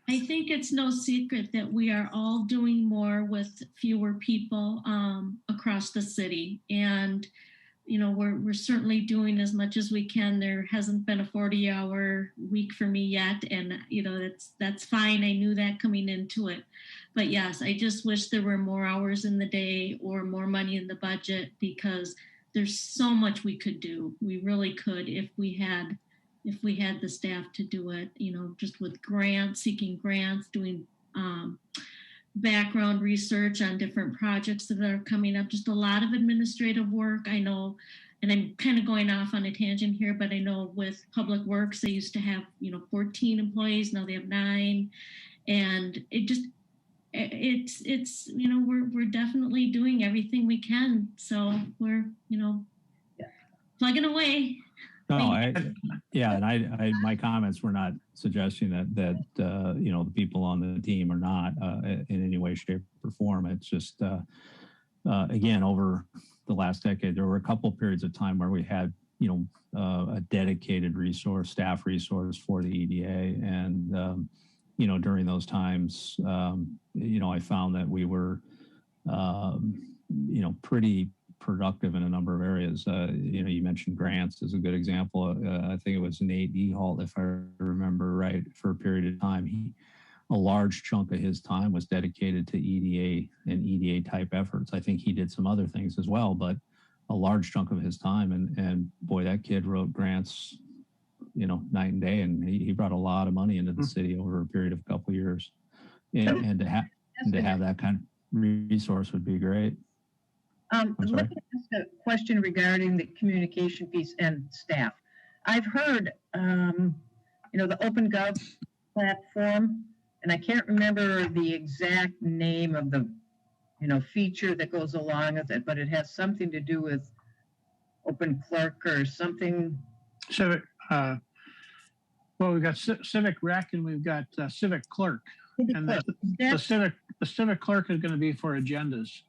I think it's no secret that we are all doing more with fewer people across the city, and we're certainly doing as much as we can. There hasn't been a 40-hour week for me yet, and that's fine. I knew that coming into it, but yes, I just wish there were more hours in the day or more money in the budget, because there's so much we could do. We really could if we had the staff to do it. Just with seeking grants, doing background research on different projects that are coming up, just a lot of administrative work. I know, and I'm kind of going off on a tangent here, but I know with Public Works, they used to have, 14 employees, now they have 9. And we're definitely doing everything we can. So we're, plugging away. No, my comments were not suggesting that the people on the team are not in any way, shape, or form. It's just again, over the last decade, there were a couple of periods of time where we had a dedicated staff resource for the EDA, and during those times, I found that we were pretty productive in a number of areas. You mentioned grants as a good example. I think it was Nate Ehalt, if I remember right, for a period of time. A large chunk of his time was dedicated to EDA and EDA type efforts. I think he did some other things as well, but a large chunk of his time. And boy, that kid wrote grants, night and day, and he brought a lot of money into the city over a period of a couple of years. And to have that kind of resource would be great. Let me ask a question regarding the communication piece and staff. I've heard, the OpenGov platform, and I can't remember the exact name of the, feature that goes along with it, but it has something to do with Open Clerk or something. Civic. We've got Civic Rec and we've got Civic Clerk. And the Civic Clerk is going to be for agendas.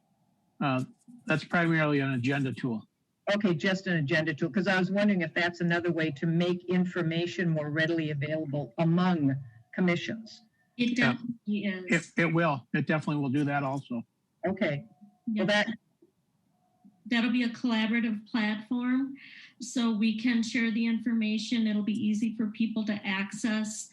That's primarily an agenda tool. Okay, just an agenda tool, because I was wondering if that's another way to make information more readily available among commissions. It definitely is. It will. It definitely will do that also. Okay. Yeah. Well, that'll be a collaborative platform, so we can share the information. It'll be easy for people to access.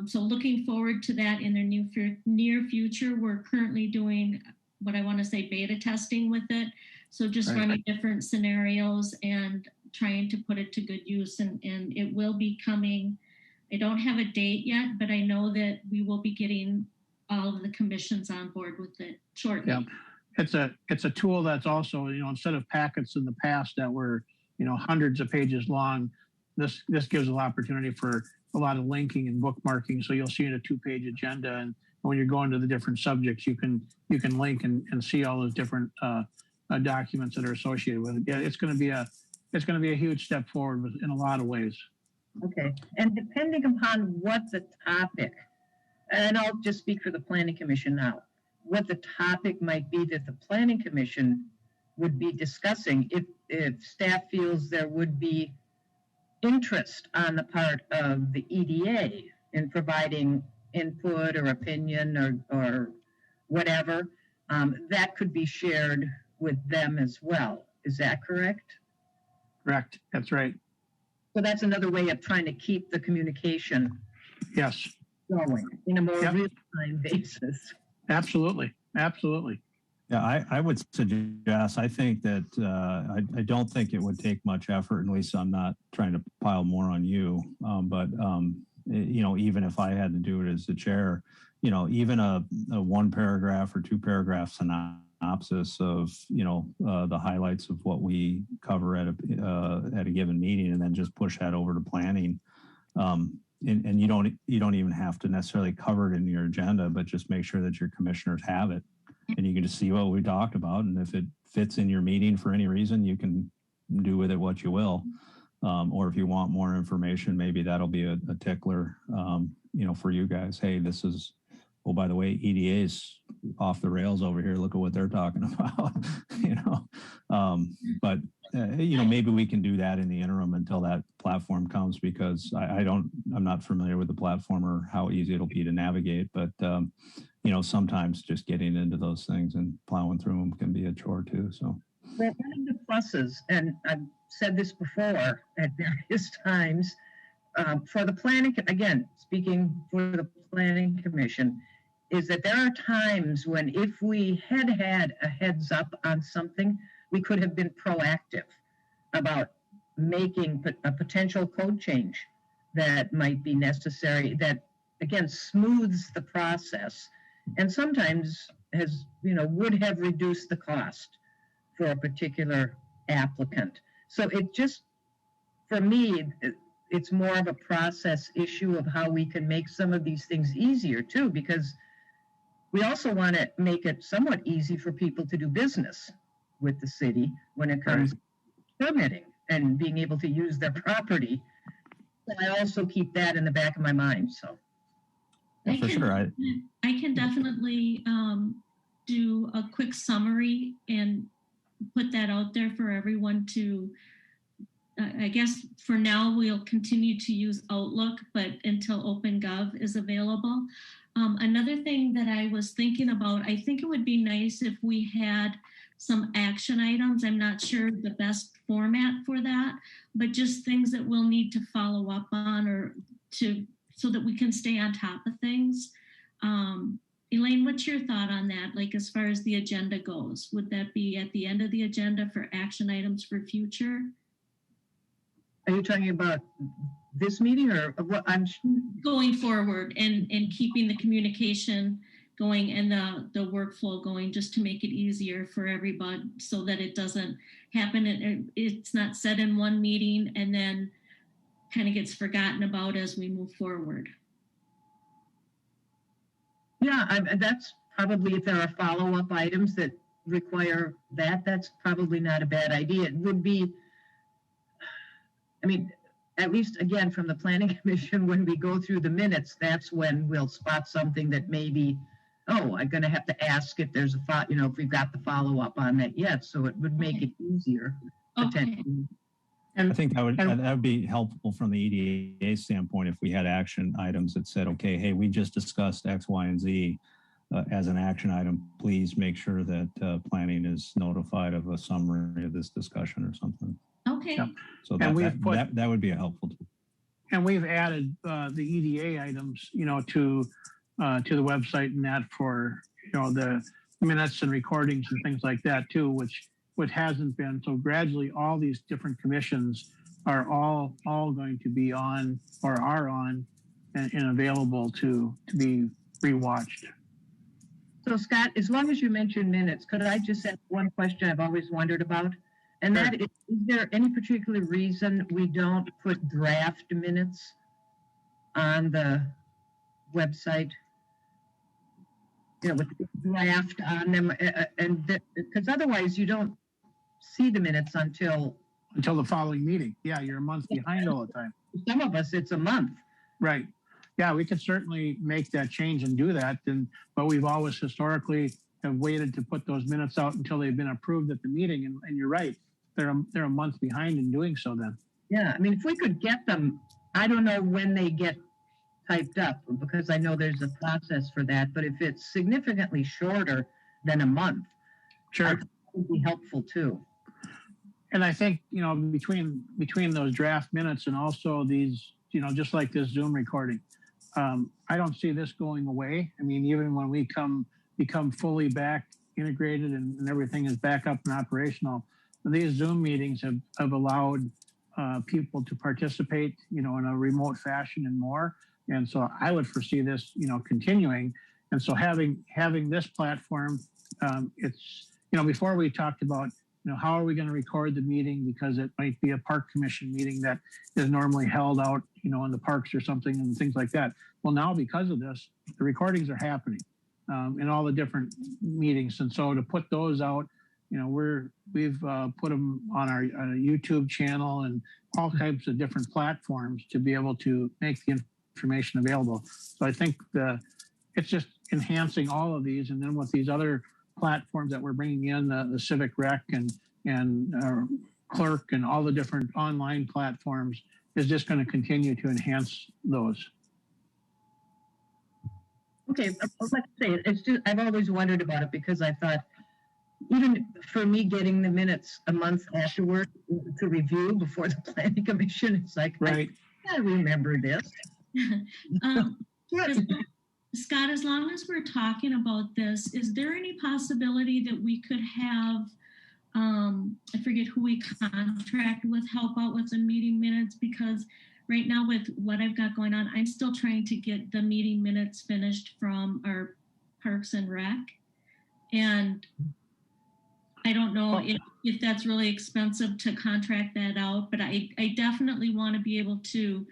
So looking forward to that in the near future. We're currently doing what I want to say beta testing with it. So just running different scenarios and trying to put it to good use. And it will be coming, I don't have a date yet, but I know that we will be getting all of the commissions on board with it shortly. Yeah. It's a tool that's also, instead of packets in the past that were, hundreds of pages long, this gives an opportunity for a lot of linking and bookmarking. So you'll see in a 2-page agenda, and when you're going to the different subjects, you can link and see all those different documents that are associated with it. Yeah, it's going to be a huge step forward in a lot of ways. Okay, and depending upon what the topic, and I'll just speak for the Planning Commission now, what the topic might be that the Planning Commission would be discussing, if staff feels there would be interest on the part of the EDA in providing input or opinion or whatever, that could be shared with them as well. Is that correct? Correct. That's right. So that's another way of trying to keep the communication Yes. going in a more Yep. real-time basis. Absolutely. Absolutely. Yeah, I would suggest, I think that I don't think it would take much effort, and Lisa, I'm not trying to pile more on you, but even if I had to do it as the chair, even a 1 paragraph or 2 paragraph synopsis of, the highlights of what we cover at a given meeting, and then just push that over to planning. And you don't even have to necessarily cover it in your agenda, but just make sure that your commissioners have it, and you can just see what we talked about. And if it fits in your meeting for any reason, you can do with it what you will. Or if you want more information, maybe that'll be a tickler, for you guys. Hey, this is, oh, by the way, EDA's off the rails over here. Look at what they're talking about, but maybe we can do that in the interim until that platform comes, because I'm not familiar with the platform or how easy it'll be to navigate, but sometimes just getting into those things and plowing through them can be a chore too. So. Well, one of the pluses, and I've said this before at various times, for the planning, again, speaking for the Planning Commission, is that there are times when if we had a heads up on something, we could have been proactive about making a potential code change that might be necessary, that again smooths the process, and sometimes would have reduced the cost for a particular applicant. So it just, for me, it's more of a process issue of how we can make some of these things easier too, because we also want to make it somewhat easy for people to do business with the city when it comes to permitting and being able to use their property. So I also keep that in the back of my mind. So Yeah, for sure. I can definitely do a quick summary and put that out there for everyone to, I guess for now we'll continue to use Outlook, but until OpenGov is available. Another thing that I was thinking about, I think it would be nice if we had some action items. I'm not sure the best format for that, but just things that we'll need to follow up on so that we can stay on top of things. Elaine, what's your thought on that? Like as far as the agenda goes, would that be at the end of the agenda for action items for future? are you talking about this meeting or what? I'm going forward and keeping the communication going and the workflow going, just to make it easier for everybody so that it doesn't happen and it's not said in one meeting and then kind of gets forgotten about as we move forward. Yeah, that's probably, if there are follow-up items that require that, that's probably not a bad idea. It would be, I mean, at least again, from the Planning Commission, when we go through the minutes, that's when we'll spot something that maybe, oh, I'm going to have to ask if there's if we've got the follow-up on that yet. So it would make it easier potentially. I think that would be helpful from the EDA standpoint if we had action items that said, okay, hey, we just discussed X, Y, and Z as an action item. Please make sure that planning is notified of a summary of this discussion or something. Okay. Yep. So that would be a helpful tool. And we've added the EDA items, to the website and that for, the minutes and recordings and things like that too, which hasn't been. So gradually all these different commissions are all going to be on or are on and available to be rewatched. So Scott, as long as you mention minutes, could I just ask one question I've always wondered about? And that is there any particular reason we don't put draft minutes on the website? You know, with the draft on them, because otherwise you don't see the minutes until the following meeting. Yeah, you're a month behind all the time. Some of us, it's a month. Right. Yeah, we could certainly make that change and do that. But we've always historically have waited to put those minutes out until they've been approved at the meeting. And you're right, they're a month behind in doing so then. Yeah, I mean, if we could get them, I don't know when they get typed up because I know there's a process for that. But if it's significantly shorter than a month, sure, it would be helpful too. And I think, between those draft minutes and also these, just like this Zoom recording, I don't see this going away. I mean, even when we become fully back integrated and everything is back up and operational, these Zoom meetings have allowed people to participate, in a remote fashion and more. And so I would foresee this, continuing. And so having this platform, it's, before we talked about, how are we going to record the meeting because it might be a park commission meeting that is normally held out, in the parks or something and things like that. Well, now because of this, the recordings are happening in all the different meetings. And so to put those out, we've put them on our YouTube channel and all types of different platforms to be able to make the information available. So I think it's just enhancing all of these. And then with these other platforms that we're bringing in, the Civic Rec and Clerk and all the different online platforms is just going to continue to enhance those. Okay, like I say, it's just I've always wondered about it because I thought even for me getting the minutes a month afterward to review before the planning commission, it's like right. I remember this. Scott, as long as we're talking about this, is there any possibility that we could have, I forget who we contract with, help out with the meeting minutes? Because right now with what I've got going on, I'm still trying to get the meeting minutes finished from our Parks and Rec. And I don't know if that's really expensive to contract that out, but I definitely want to be able to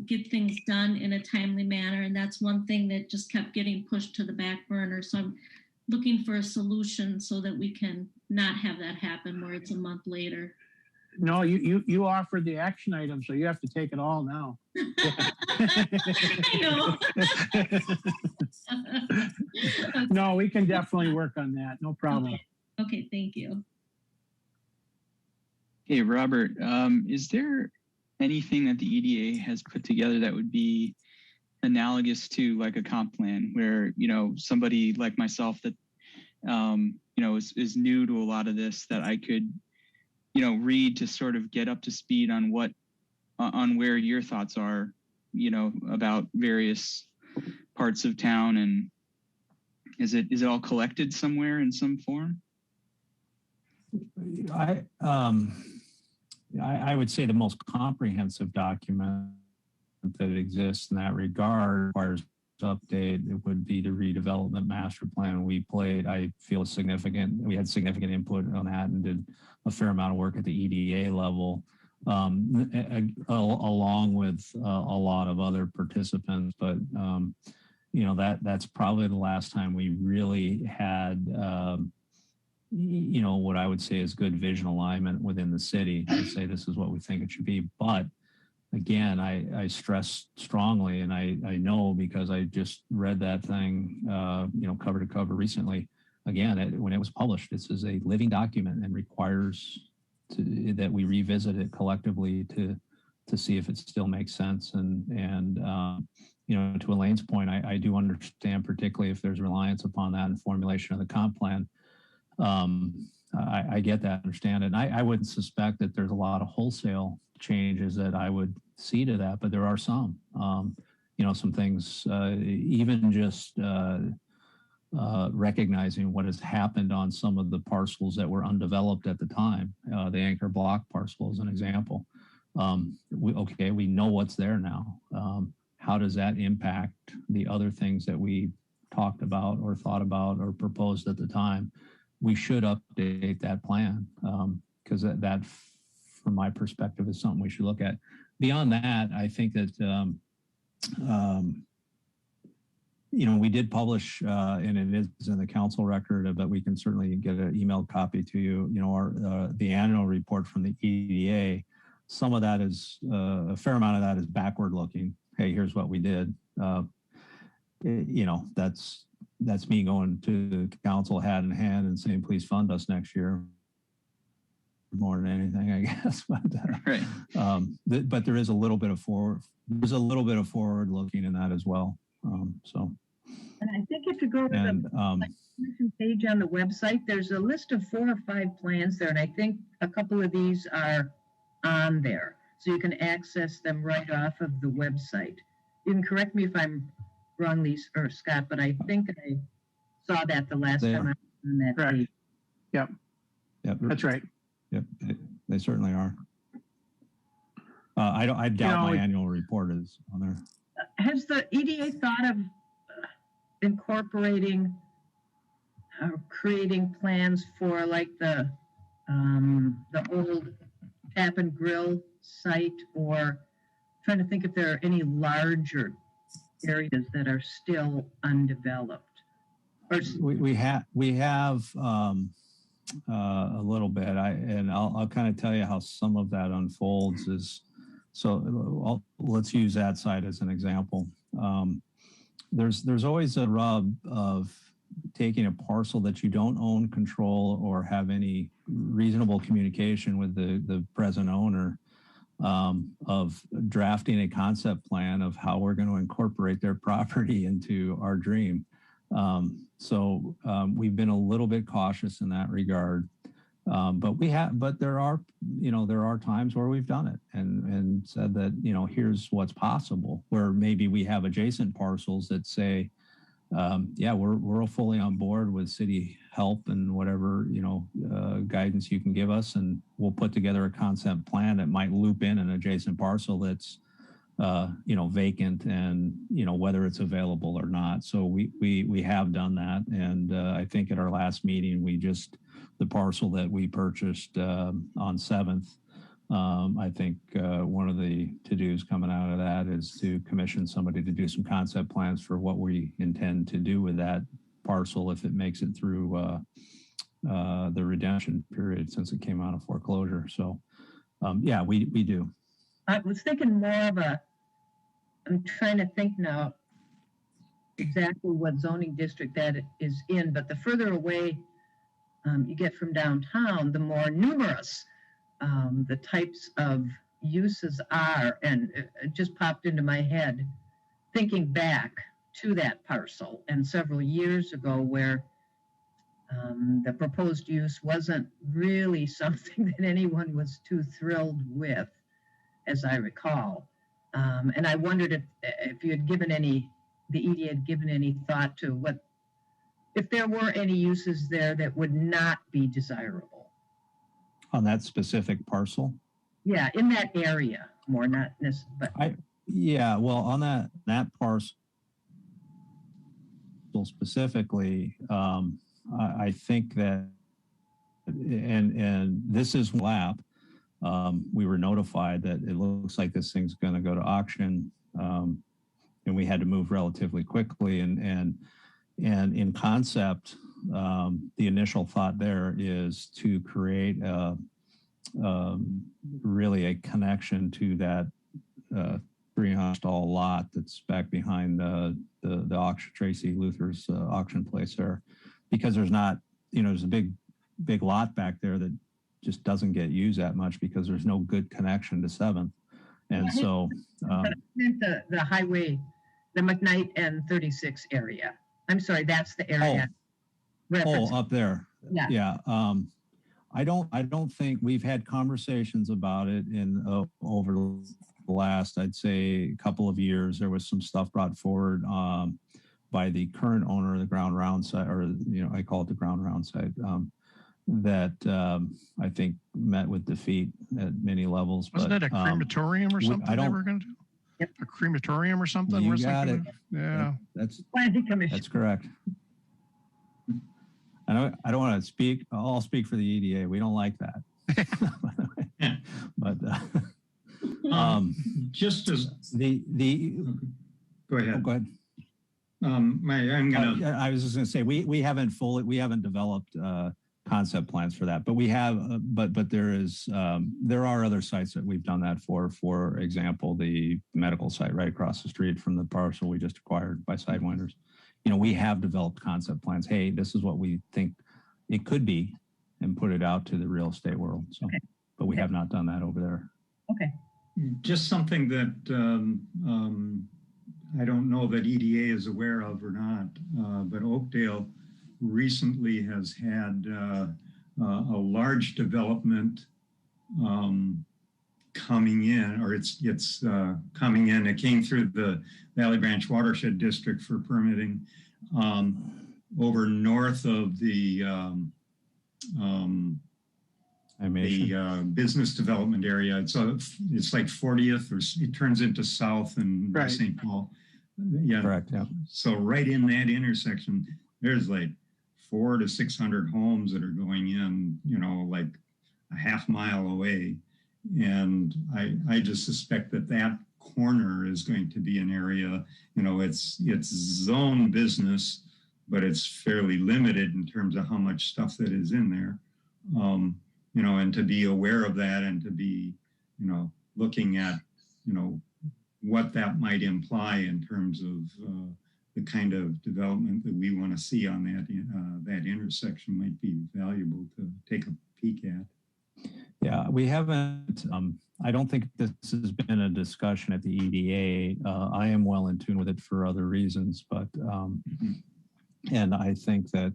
get things done in a timely manner. And that's one thing that just kept getting pushed to the back burner. So I'm looking for a solution so that we can not have that happen where it's a month later. No, you offered the action item, so you have to take it all now. I know. No, we can definitely work on that. No problem. Okay, thank you. Hey, Robert, is there anything that the EDA has put together that would be analogous to like a comp plan where, somebody like myself that, is new to a lot of this that I could, read to sort of get up to speed on on where your thoughts are, about various parts of town, and is it all collected somewhere in some form? I would say the most comprehensive document that exists in that regard requires update. It would be the redevelopment master plan. We had significant input on that and did a fair amount of work at the EDA level, along with a lot of other participants. But that's probably the last time we really had what I would say is good vision alignment within the city to say this is what we think it should be. But again, I stress strongly, and I know because I just read that thing, cover to cover recently. Again, when it was published, this is a living document and requires that we revisit it collectively to see if it still makes sense. And to Elaine's point, I do understand, particularly if there's reliance upon that in formulation of the comp plan. I get that, understand it. And I wouldn't suspect that there's a lot of wholesale changes that I would see to that, but there are some, some things, even just recognizing what has happened on some of the parcels that were undeveloped at the time, the anchor block parcel as an example. We know what's there now. how does that impact the other things that we talked about or thought about or proposed at the time? We should update that plan because that, from my perspective, is something we should look at. Beyond that, I think that we did publish, and it is in the council record, but we can certainly get an emailed copy to you. The annual report from the EDA. Some of that is a fair amount of that is backward looking. Hey, here's what we did. That's me going to the council hat in hand and saying, please fund us next year. More than anything, I guess. But, but there is a little bit of forward looking in that as well. And I think if you go to the commission page on the website, there's a list of 4 or 5 plans there, and I think a couple of these are on there, so you can access them right off of the website. You can correct me if I'm wrong, Lisa or Scott, but I think I saw that the last time I was on that page. Yep. That's right. Yep, they certainly are. I doubt my annual report is on there. Has the EDA thought of incorporating or creating plans for like the old Tap and Grill site, or trying to think if there are any larger areas that are still undeveloped? Or we have a little bit. I'll kind of tell you how some of that unfolds is. So let's use that site as an example. There's always a rub of taking a parcel that you don't own, control, or have any reasonable communication with the present owner, of drafting a concept plan of how we're going to incorporate their property into our dream. We've been a little bit cautious in that regard. But there are times where we've done it and said that, here's what's possible, where maybe we have adjacent parcels that say, we're fully on board with city help and whatever, guidance you can give us. And we'll put together a concept plan that might loop in an adjacent parcel that's, vacant and, whether it's available or not. So we have done that. And I think at our last meeting, the parcel that we purchased on 7th, I think one of the to-dos coming out of that is to commission somebody to do some concept plans for what we intend to do with that parcel if it makes it through the redemption period since it came out of foreclosure. So we do. I was thinking more of I'm trying to think now exactly what zoning district that is in, but the further away you get from downtown, the more numerous the types of uses are. And it just popped into my head thinking back to that parcel and several years ago where the proposed use wasn't really something that anyone was too thrilled with, as I recall. And I wondered if you had given the EDA had given any thought to if there were any uses there that would not be desirable. On that specific parcel? Yeah, in that area, more not necessarily. On that parcel specifically, I think that, and this is LAP. We were notified that it looks like this thing's going to go to auction, and we had to move relatively quickly. And in concept, the initial thought there is to create really a connection to that 300 stall lot that's back behind the auction, Tracy Luther's auction place there, because there's not, there's a big lot back there that just doesn't get used that much because there's no good connection to 7th. And the highway, the McKnight and 36 area. I'm sorry, that's the area. Up there. Yeah. I don't think we've had conversations about it over the last, I'd say, couple of years. There was some stuff brought forward by the current owner of the Ground Round site, or I call it the Ground Round site, that I think met with defeat at many levels. Wasn't it a crematorium or something they were going to do? a crematorium or something? You We're got it. thinking of? Yeah. That's Planning Commission. That's correct. I don't want to speak. I'll speak for the EDA. We don't like that. But just as the go ahead. oh, go ahead. I'm gonna. I was just going to say we haven't developed concept plans for that, but we have. But there are other sites that we've done that for. For example, the medical site right across the street from the parcel we just acquired by Sidewinders. We have developed concept plans. Hey, this is what we think it could be, and put it out to the real estate world. So, okay. But we have not done that over there. Okay. Just something that I don't know that EDA is aware of or not, but Oakdale recently has had a large development coming in, or it's coming in. It came through the Valley Branch Watershed District for permitting over north of the business development area. It's like 40th, or it turns into south and Right. St. Paul. Yeah, Correct. Yeah. so right in that intersection, there's like 400 to 600 homes that are going in, like a half mile away. And I just suspect that corner is going to be an area, it's zone business, but it's fairly limited in terms of how much stuff that is in there. And to be aware of that, and to be, looking at, what that might imply in terms of the kind of development that we want to see on that intersection might be valuable to take a peek at. Yeah, we haven't. I don't think this has been a discussion at the EDA. I am well in tune with it for other reasons, but and I think that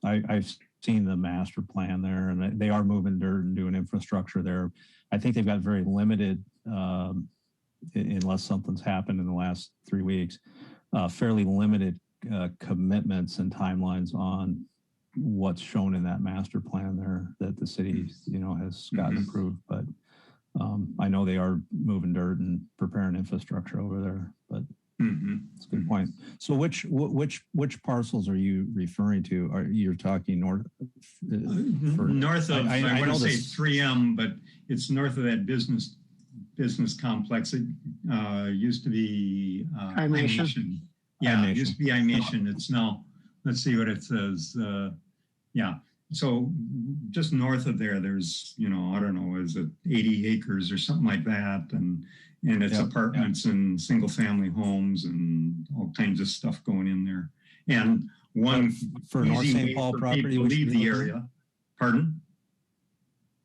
I've seen the master plan there, and they are moving dirt and doing infrastructure there. I think they've got very limited, unless something's happened in the last 3 weeks, fairly limited commitments and timelines on what's shown in that master plan there that the city, has gotten approved. But I know they are moving dirt and preparing infrastructure over there. But it's a good point. So which parcels are you referring to? Are you talking north? North of, I want to say this. 3M, but it's north of that business complex. It used to be Imation. Yeah, it used to be Imation. It's now, let's see what it says. Yeah. So just north of there, there's, I don't know, is it 80 acres or something like that? And it's apartments and single family homes and all kinds of stuff going in there. And one for North St. Paul property, to leave the area. Pardon?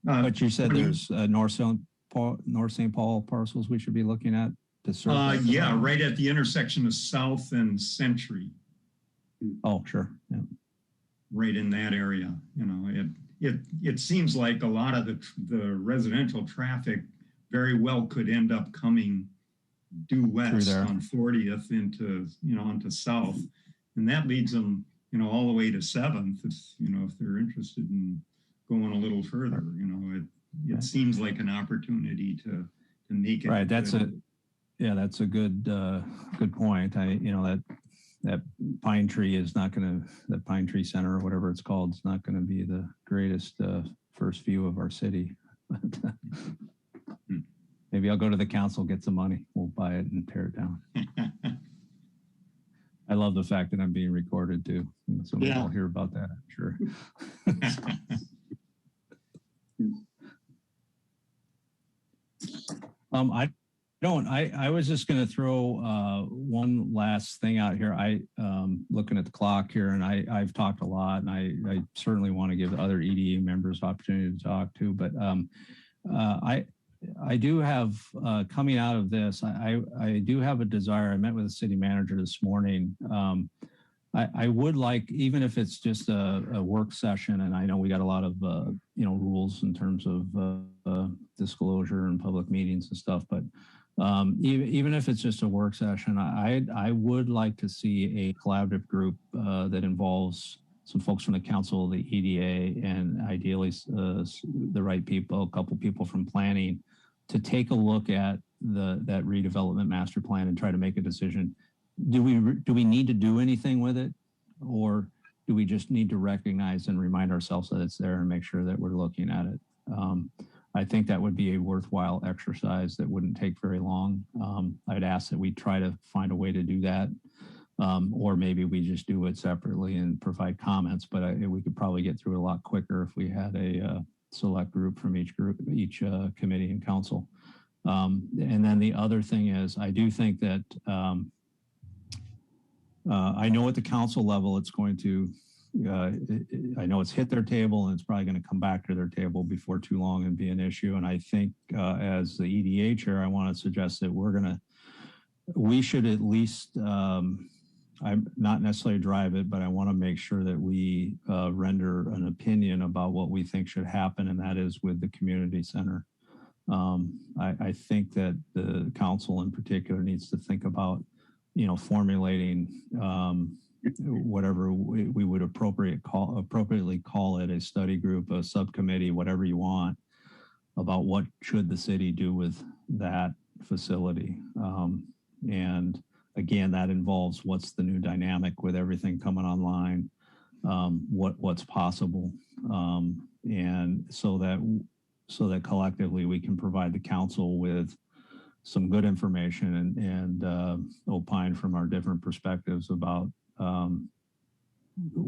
But you said there's North St. Paul parcels we should be looking at to serve. Yeah, right at the intersection of South and Century. Oh, sure. Yeah. Right in that area, it seems like a lot of the residential traffic very well could end up coming due west on 40th into onto south, and that leads them all the way to 7th if they're interested in going a little further. It seems like an opportunity to make it right. That's a good point. That pine tree is not going to, the Pine Tree Center or whatever it's called, is not going to be the greatest first view of our city. Maybe I'll go to the council, get some money. We'll buy it and tear it down. I love the fact that I'm being recorded too. Somebody will hear about that, I'm sure. I was just going to throw one last thing out here. Looking at the clock here, and I've talked a lot, and I certainly want to give other EDA members opportunity to talk too. But I do have, coming out of this, I do have a desire. I met with the city manager this morning. I would like, even if it's just a work session, and I know we got a lot of rules in terms of disclosure and public meetings and stuff, but even if it's just a work session, I would like to see a collaborative group that involves some folks from the council, the EDA, and ideally the right people, a couple people from planning, to take a look at that redevelopment master plan and try to make a decision. Do we need to do anything with it, or do we just need to recognize and remind ourselves that it's there and make sure that we're looking at it? I think that would be a worthwhile exercise that wouldn't take very long. I'd ask that we try to find a way to do that, or maybe we just do it separately and provide comments. But we could probably get through it a lot quicker if we had a select group from each committee and council. And then the other thing is, I do think that I know at the council level, it's going to, I know it's hit their table and it's probably going to come back to their table before too long and be an issue. And I think as the EDA chair, I want to suggest that we should at least, I'm not necessarily drive it, but I want to make sure that we render an opinion about what we think should happen, and that is with the community center. I think that the council in particular needs to think about, formulating whatever we would appropriately call it, a study group, a subcommittee, whatever you want, about what should the city do with that facility. And again, that involves what's the new dynamic with everything coming online, what's possible, and so that collectively we can provide the council with some good information and opine from our different perspectives about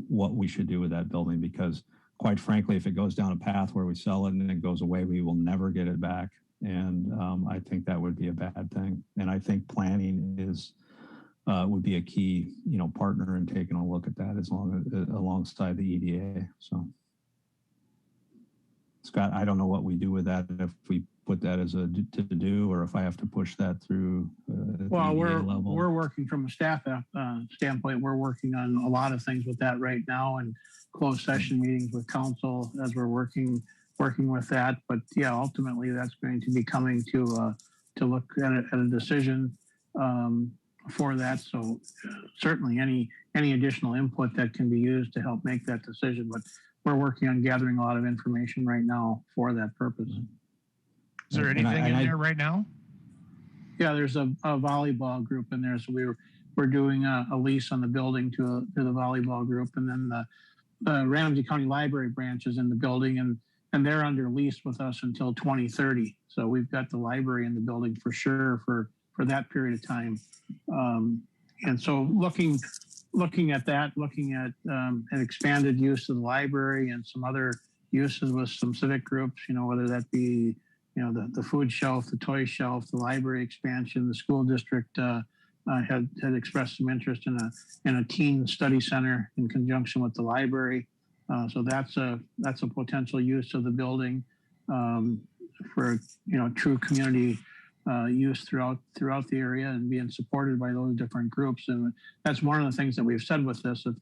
what we should do with that building. Because quite frankly, if it goes down a path where we sell it and it goes away, we will never get it back. And I think that would be a bad thing. And I think planning would be a key, partner in taking a look at that alongside the EDA. So, Scott, I don't know what we do with that, if we put that as to do, or if I have to push that through. Well, we're working from a staff standpoint. We're working on a lot of things with that right now, and closed session meetings with council as we're working with that. But yeah, ultimately that's going to be coming to look at a decision for that. So certainly any additional input that can be used to help make that decision. But we're working on gathering a lot of information right now for that purpose. Is there anything in there right now? Yeah, there's a volleyball group in there. So we're doing a lease on the building to the volleyball group, and then the Ramsey County Library branch is in the building, and they're under lease with us until 2030. So we've got the library in the building for sure for that period of time. And so looking at that, looking at an expanded use of the library and some other uses with some civic groups, whether that be, the food shelf, the toy shelf, the library expansion. The school district had expressed some interest in a teen study center in conjunction with the library. So that's a potential use of the building for true community use throughout the area and being supported by those different groups. And that's one of the things that we've said with this. If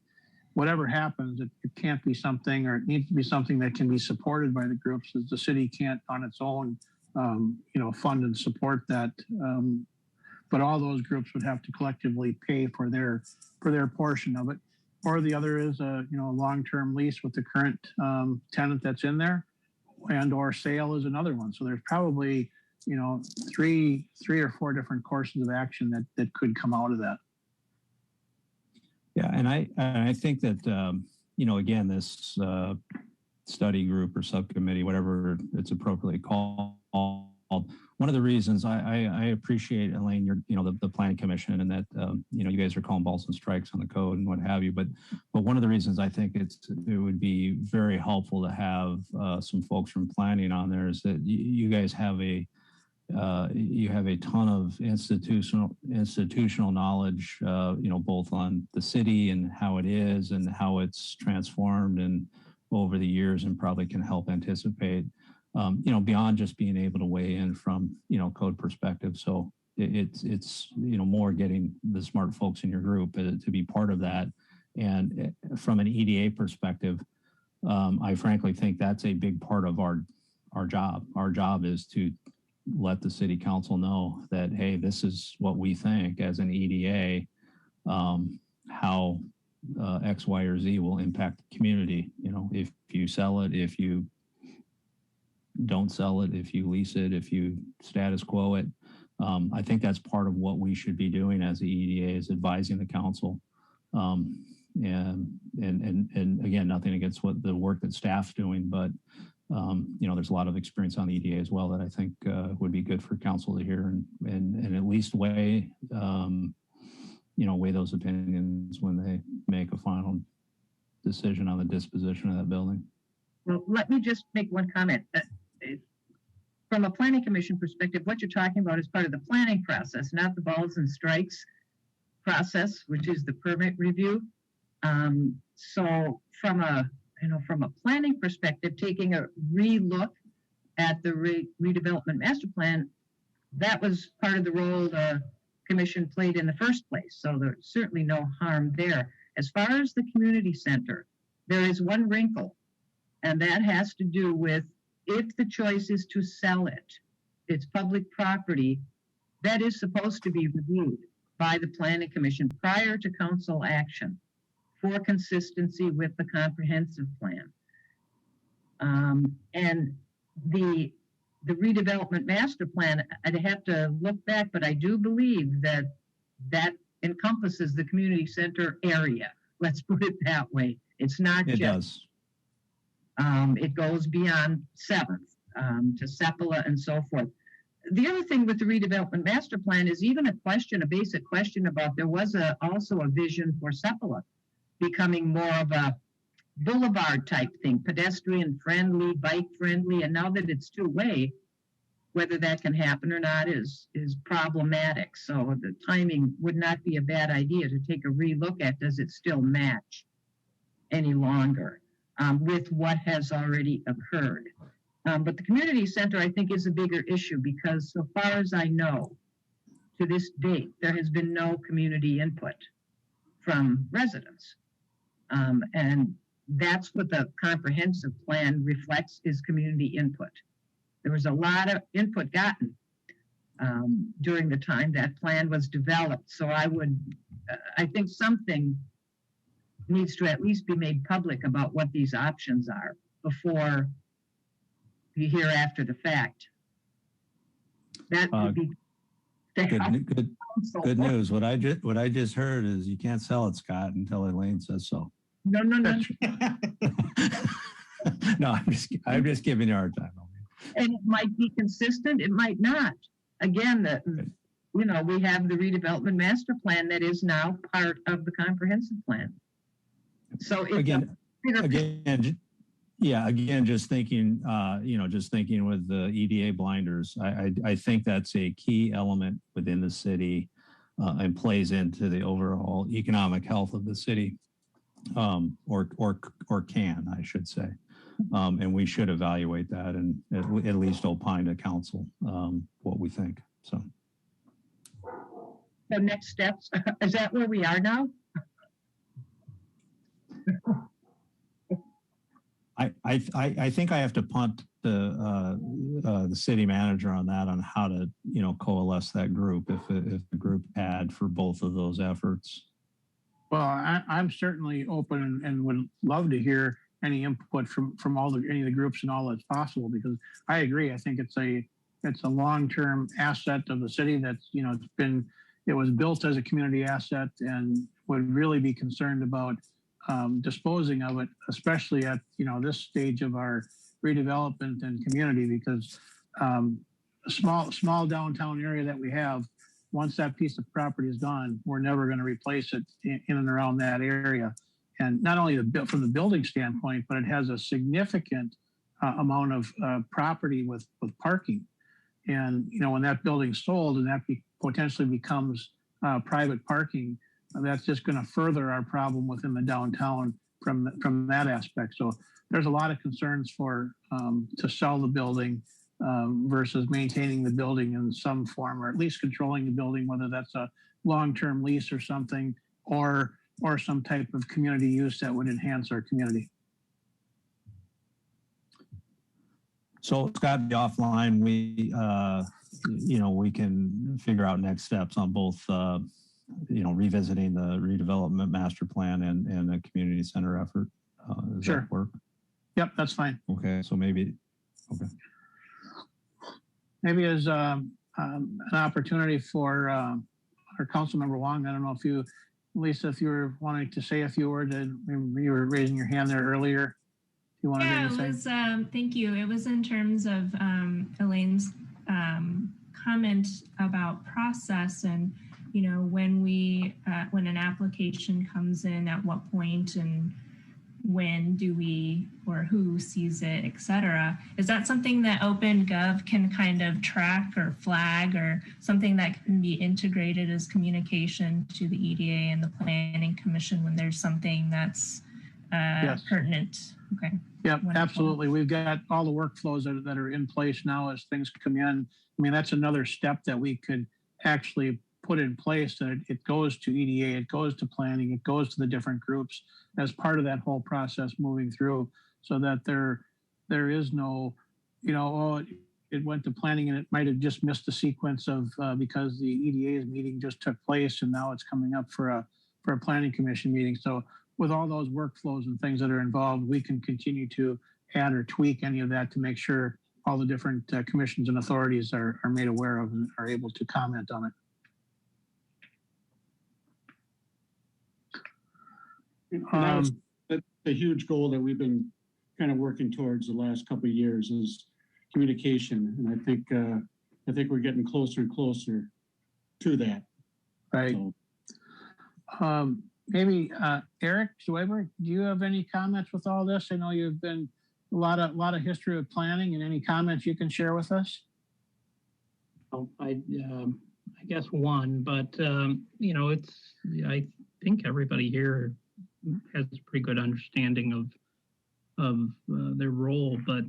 whatever happens, it can't be something, or it needs to be something that can be supported by the groups, as the city can't on its own, fund and support that. But all those groups would have to collectively pay for their portion of it. Or the other is a long-term lease with the current tenant that's in there, and or sale is another one. So there's probably three or four different courses of action that could come out of that. Yeah, and I think that again, this study group or subcommittee, whatever it's appropriately called, one of the reasons I appreciate, Elaine, the planning commission, and that you guys are calling balls and strikes on the code and what have you. But one of the reasons I think it would be very helpful to have some folks from planning on there is that you guys have a ton of institutional knowledge, both on the city and how it is and how it's transformed and over the years, and probably can help anticipate, beyond just being able to weigh in from, code perspective. So it's more getting the smart folks in your group to be part of that. And from an EDA perspective, I frankly think that's a big part of our job. Our job is to let the city council know that, hey, this is what we think as an EDA, how X, Y, or Z will impact the community. If you sell it, if you don't sell it, if you lease it, if you status quo it. I think that's part of what we should be doing as the EDA, is advising the council. And again, nothing against what the work that staff's doing, but there's a lot of experience on the EDA as well that I think would be good for council to hear and at least weigh those opinions when they make a final decision on the disposition of that building. Well, let me just make one comment. From a planning commission perspective, what you're talking about is part of the planning process, not the balls and strikes process, which is the permit review. So from a planning perspective, taking a re-look at the redevelopment master plan, that was part of the role the commission played in the first place. So there's certainly no harm there. As far as the community center, there is one wrinkle, and that has to do with if the choice is to sell it, it's public property, that is supposed to be reviewed by the planning commission prior to council action for consistency with the comprehensive plan. And the redevelopment master plan, I'd have to look back, but I do believe that encompasses the community center area. Let's put it that way. It's not It just. does. It goes beyond 7th to Sepulveda and so forth. The other thing with the redevelopment master plan is even a basic question about there was also a vision for Sepulveda becoming more of a boulevard type thing, pedestrian friendly, bike friendly, and now that it's two-way, whether that can happen or not is problematic. So the timing would not be a bad idea to take a relook at, does it still match any longer with what has already occurred. But the community center, I think, is a bigger issue because so far as I know, to this date, there has been no community input from residents. And that's what the comprehensive plan reflects, is community input. There was a lot of input gotten during the time that plan was developed. So I think something needs to at least be made public about what these options are before you hear after the fact. That would be good news. What I just heard is you can't sell it, Scott, until Elaine says so. No. No, I'm just giving you a hard time. And it might be consistent, it might not. Again, we have the redevelopment master plan that is now part of the comprehensive plan. So again, just thinking, with the EDA blinders, I think that's a key element within the city and plays into the overall economic health of the city, or can, I should say. And we should evaluate that and at least opine to council what we think. So the next steps, is that where we are now? I think I have to punt the city manager on that, on how to coalesce that group if the group had for both of those efforts. Well, I'm certainly open and would love to hear any input from any of the groups and all that's possible, because I agree. I think it's a long-term asset of the city that's it was built as a community asset and would really be concerned about disposing of it, especially at this stage of our redevelopment and community, because a small downtown area that we have, once that piece of property is gone, we're never going to replace it in and around that area. And not only from the building standpoint, but it has a significant amount of property with parking. And when that building's sold and that potentially becomes private parking, that's just going to further our problem within the downtown from that aspect. So there's a lot of concerns to sell the building versus maintaining the building in some form, or at least controlling the building, whether that's a long-term lease or something, or some type of community use that would enhance our community. So Scott, offline, we can figure out next steps on both, revisiting the redevelopment master plan and the community center effort. Does Sure. that work? Yep, that's fine. Okay, so maybe, okay. maybe as an opportunity for our council member Wong. I don't know if you, Lisa, if you were wanting to say a few words, you were raising your hand there earlier. If you wanted Yeah, to say. it was, thank you. It was in terms of Elaine's comment about process and, you know, when when an application comes in, at what point and when do we, or who sees it, et cetera. Is that something that OpenGov can kind of track or flag, or something that can be integrated as communication to the EDA and the Planning Commission when there's something that's Yes. pertinent? Okay. Yep, Wonderful. absolutely. We've got all the workflows that are in place now as things come in. I mean, that's another step that we could actually put in place, that it goes to EDA, it goes to planning, it goes to the different groups as part of that whole process moving through, so that there is no, you know, oh, it went to planning and it might have just missed the sequence of because the EDA's meeting just took place and now it's coming up for a planning commission meeting. So with all those workflows and things that are involved, we can continue to add or tweak any of that to make sure all the different commissions and authorities are made aware of and are able to comment on it. That's a huge goal that we've been kind of working towards the last couple of years is communication. And I think we're getting closer and closer to that. Right. So, maybe Eric Schweber, do you have any comments with all this? I know you've been a lot of history of planning, and any comments you can share with us? I guess one, but you know, I think everybody here has a pretty good understanding of their role, but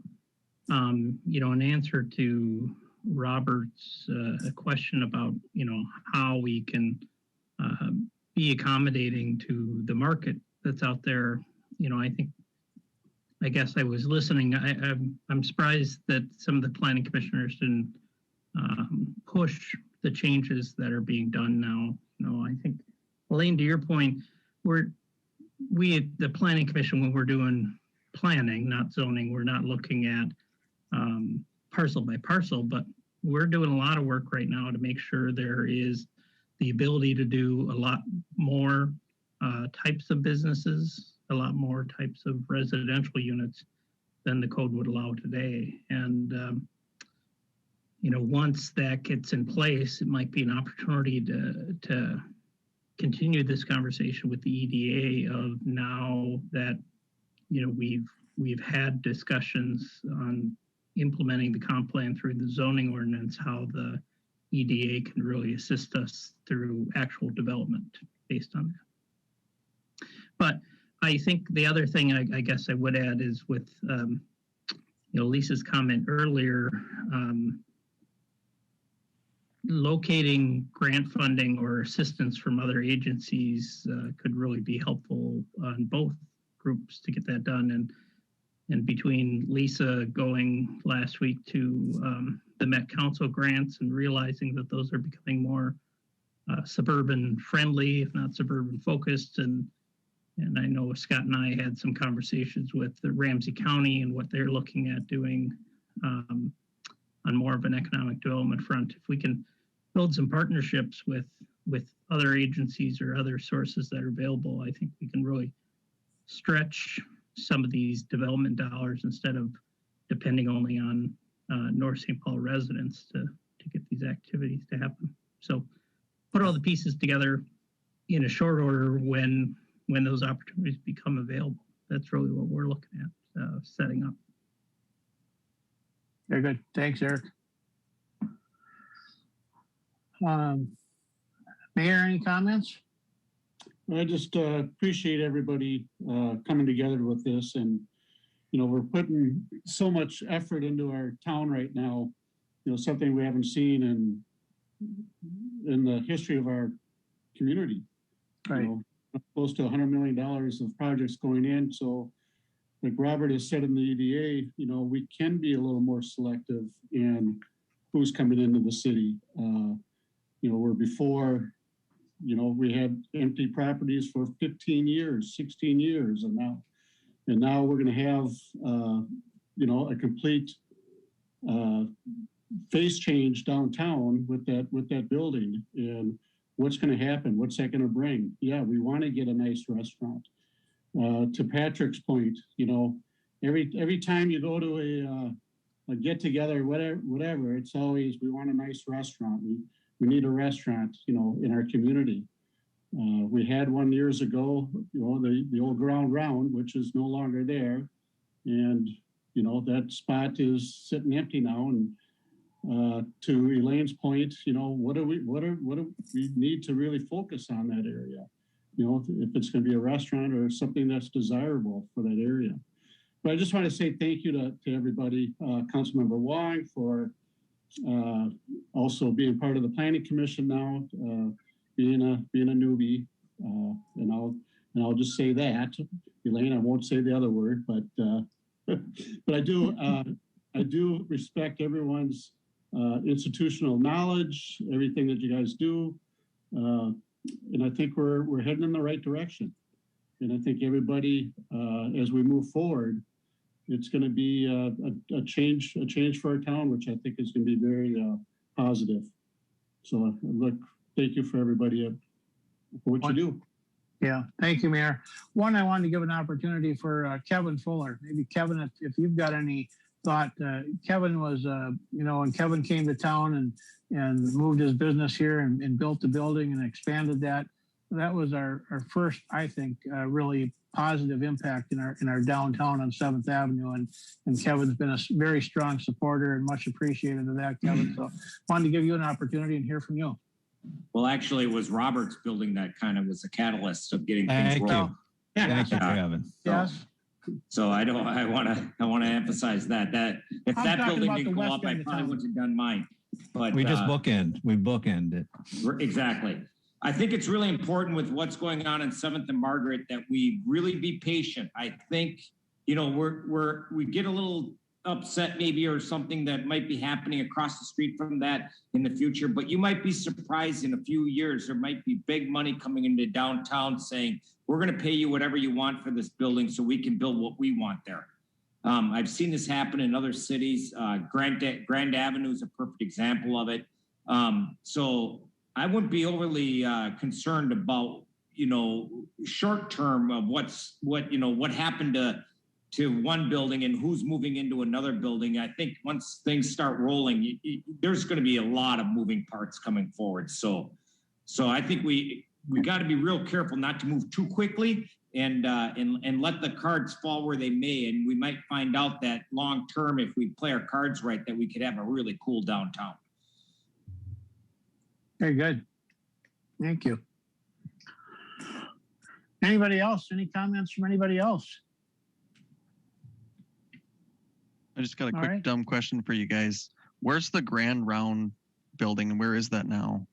you know, in answer to Robert's question about, you know, how we can be accommodating to the market that's out there, you know, I guess I was listening. I'm surprised that some of the planning commissioners didn't push the changes that are being done now. You know, I think, Elaine, to your point, we at the planning commission, when we're doing planning, not zoning, we're not looking at parcel by parcel, but we're doing a lot of work right now to make sure there is the ability to do a lot more types of businesses, a lot more types of residential units than the code would allow today. And, you know, once that gets in place, it might be an opportunity to continue this conversation with the EDA of now that, you know, we've had discussions on implementing the comp plan through the zoning ordinance, how the EDA can really assist us through actual development based on that. But I think the other thing I guess I would add is with, you know, Lisa's comment earlier, locating grant funding or assistance from other agencies could really be helpful on both groups to get that done. And between Lisa going last week to the Met Council grants and realizing that those are becoming more suburban friendly, if not suburban focused, and I know Scott and I had some conversations with the Ramsey County and what they're looking at doing on more of an economic development front. If we can build some partnerships with other agencies or other sources that are available, I think we can really stretch some of these development dollars instead of depending only on North St. Paul residents to get these activities to happen. So put all the pieces together in a short order when those opportunities become available. That's really what we're looking at setting up. Very good. Thanks, Eric. Mayor, any comments? I just appreciate everybody coming together with this, and you know, we're putting so much effort into our town right now. You know, something we haven't seen in the history of our community. Right. You know, close to $100 million of projects going in. So, like Robert has said in the EDA, you know, we can be a little more selective in who's coming into the city. You know, where before, you know, we had empty properties for 15 years, 16 years, and now we're going to have, you know, a complete face change downtown with that building, and what's going to happen? What's that going to bring? Yeah, we want to get a nice restaurant. To Patrick's point, you know, every time you go to a get together, whatever, it's always we want a nice restaurant. We need a restaurant, you know, in our community. We had one years ago, you know, the old Ground Round, which is no longer there, and you know that spot is sitting empty now. And to Elaine's point, you know, what do we need to really focus on that area? You know, if it's going to be a restaurant or something that's desirable for that area. But I just want to say thank you to everybody, Councilmember Wong, for also being part of the Planning Commission now, being a newbie, and I'll just say that, Elaine. I won't say the other word, but but I do respect everyone's institutional knowledge, everything that you guys do. And I think we're heading in the right direction. And I think everybody, as we move forward, it's going to be a change for our town, which I think is going to be very positive. So look, thank you for everybody for what you do. Yeah, thank you, Mayor. One, I wanted to give an opportunity for Kevin Fuller. Maybe Kevin, if you've got any thought. Kevin was, you know, when Kevin came to town and moved his business here and built the building and expanded that. That was our first, I think, really positive impact in our downtown on 7th Avenue. And Kevin's been a very strong supporter and much appreciated of that, Kevin. So wanted to give you an opportunity and hear from you. Well, actually, it was Robert's building that kind of was a catalyst of getting things rolling. Thank you, Kevin. Yes. So I want to emphasize that if I'm that talking building about didn't the go west up, I end of probably town. wouldn't have done mine. But We bookend it. Exactly. I think it's really important with what's going on in 7th and Margaret that we really be patient. I think, you know, we get a little upset maybe or something that might be happening across the street from that in the future, but you might be surprised in a few years, there might be big money coming into downtown saying, we're going to pay you whatever you want for this building so we can build what we want there. I've seen this happen in other cities. Grand Avenue is a perfect example of it. So I wouldn't be overly concerned about, you know, short term of what happened to one building and who's moving into another building. I think once things start rolling, there's going to be a lot of moving parts coming forward. So I think we got to be real careful not to move too quickly and let the cards fall where they may. And we might find out that long term, if we play our cards right, that we could have a really cool downtown. Very good. Thank you. Anybody else? Any comments from anybody else? I just got a quick dumb question for you guys. Where's the Grand Round building and where is that now?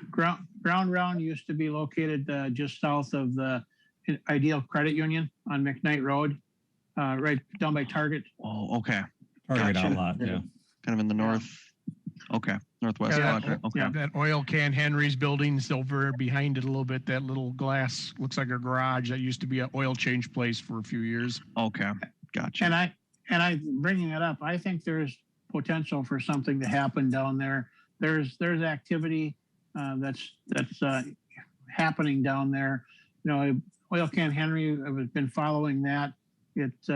Ground Round used to be located just south of the Ideal Credit Union on McKnight Road, right down by Target. Oh, okay. Target Gotcha. Outlet, yeah. Kind of in the north. Okay, northwest quadrant. Okay. Yeah, that Oil Can Henry's building's over behind it a little bit. That little glass looks like a garage. That used to be an oil change place for a few years. Okay, gotcha. And I bringing it up, I think there's potential for something to happen down there. There's activity that's happening down there. You know, Oil Can Henry, I've been following that. It's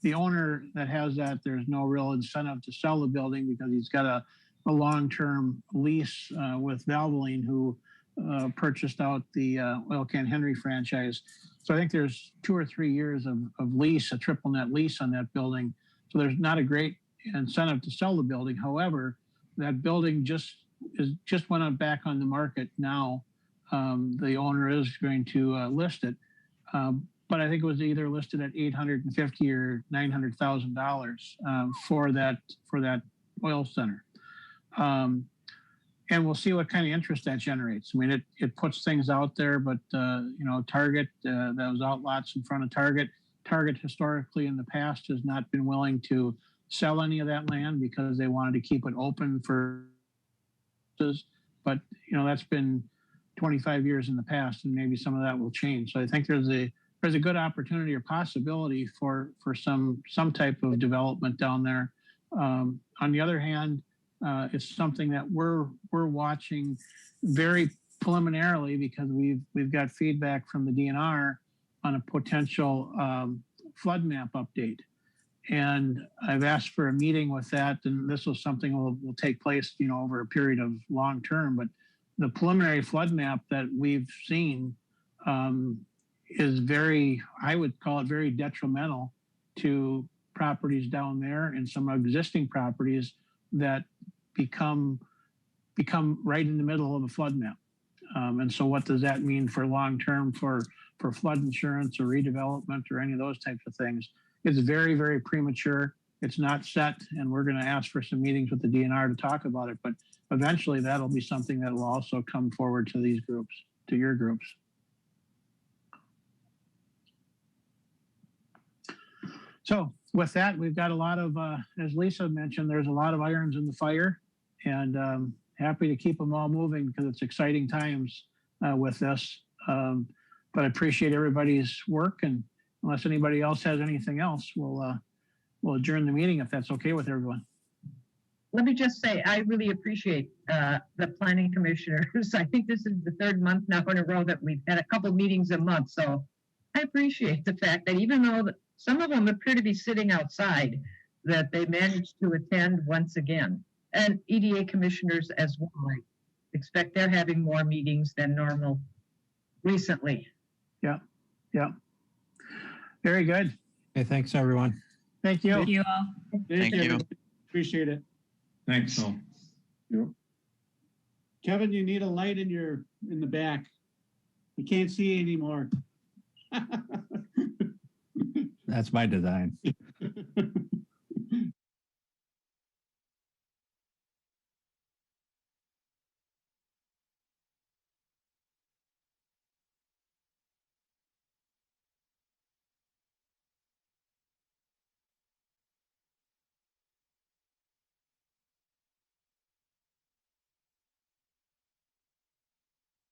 the owner that has that. There's no real incentive to sell the building because he's got a long-term lease with Valvoline, who purchased out the Oil Can Henry franchise. So I think there's 2 or 3 years of lease, a triple net lease on that building. So there's not a great incentive to sell the building. However, that building just went on back on the market now. The owner is going to list it, but I think it was either listed at $850,000 or $900,000 for that oil center. And we'll see what kind of interest that generates. I mean, it puts things out there, but you know, Target, those outlots in front of Target historically in the past has not been willing to sell any of that land because they wanted to keep it open for. But you know, that's been 25 years in the past, and maybe some of that will change. So I think there's a good opportunity or possibility for some type of development down there. On the other hand, it's something that we're watching very preliminarily because we've got feedback from the DNR on a potential flood map update. And I've asked for a meeting with that, and this was something will take place, over a period of long term. But the preliminary flood map that we've seen is I would call it very detrimental to properties down there and some existing properties that become right in the middle of a flood map. And so what does that mean for long term for flood insurance or redevelopment or any of those types of things? It's very, very premature. It's not set, and we're going to ask for some meetings with the DNR to talk about it. But eventually that'll be something that will also come forward to these groups, to your groups. So with that, we've got a lot of, as Lisa mentioned, there's a lot of irons in the fire, and happy to keep them all moving because it's exciting times with this. But I appreciate everybody's work, and unless anybody else has anything else, we'll adjourn the meeting if that's okay with everyone. Let me just say, I really appreciate the planning commissioners. I think this is the third month now in a row that we've had a couple meetings a month. So I appreciate the fact that even though some of them appear to be sitting outside, that they managed to attend once again. And EDA commissioners as well. I expect they're having more meetings than normal recently. Yeah. Very good. Okay, thanks, everyone. Thank you. Thank you all. Thank you. Appreciate it. Thanks, Phil. Kevin, you need a light in the back. You can't see anymore. That's my design.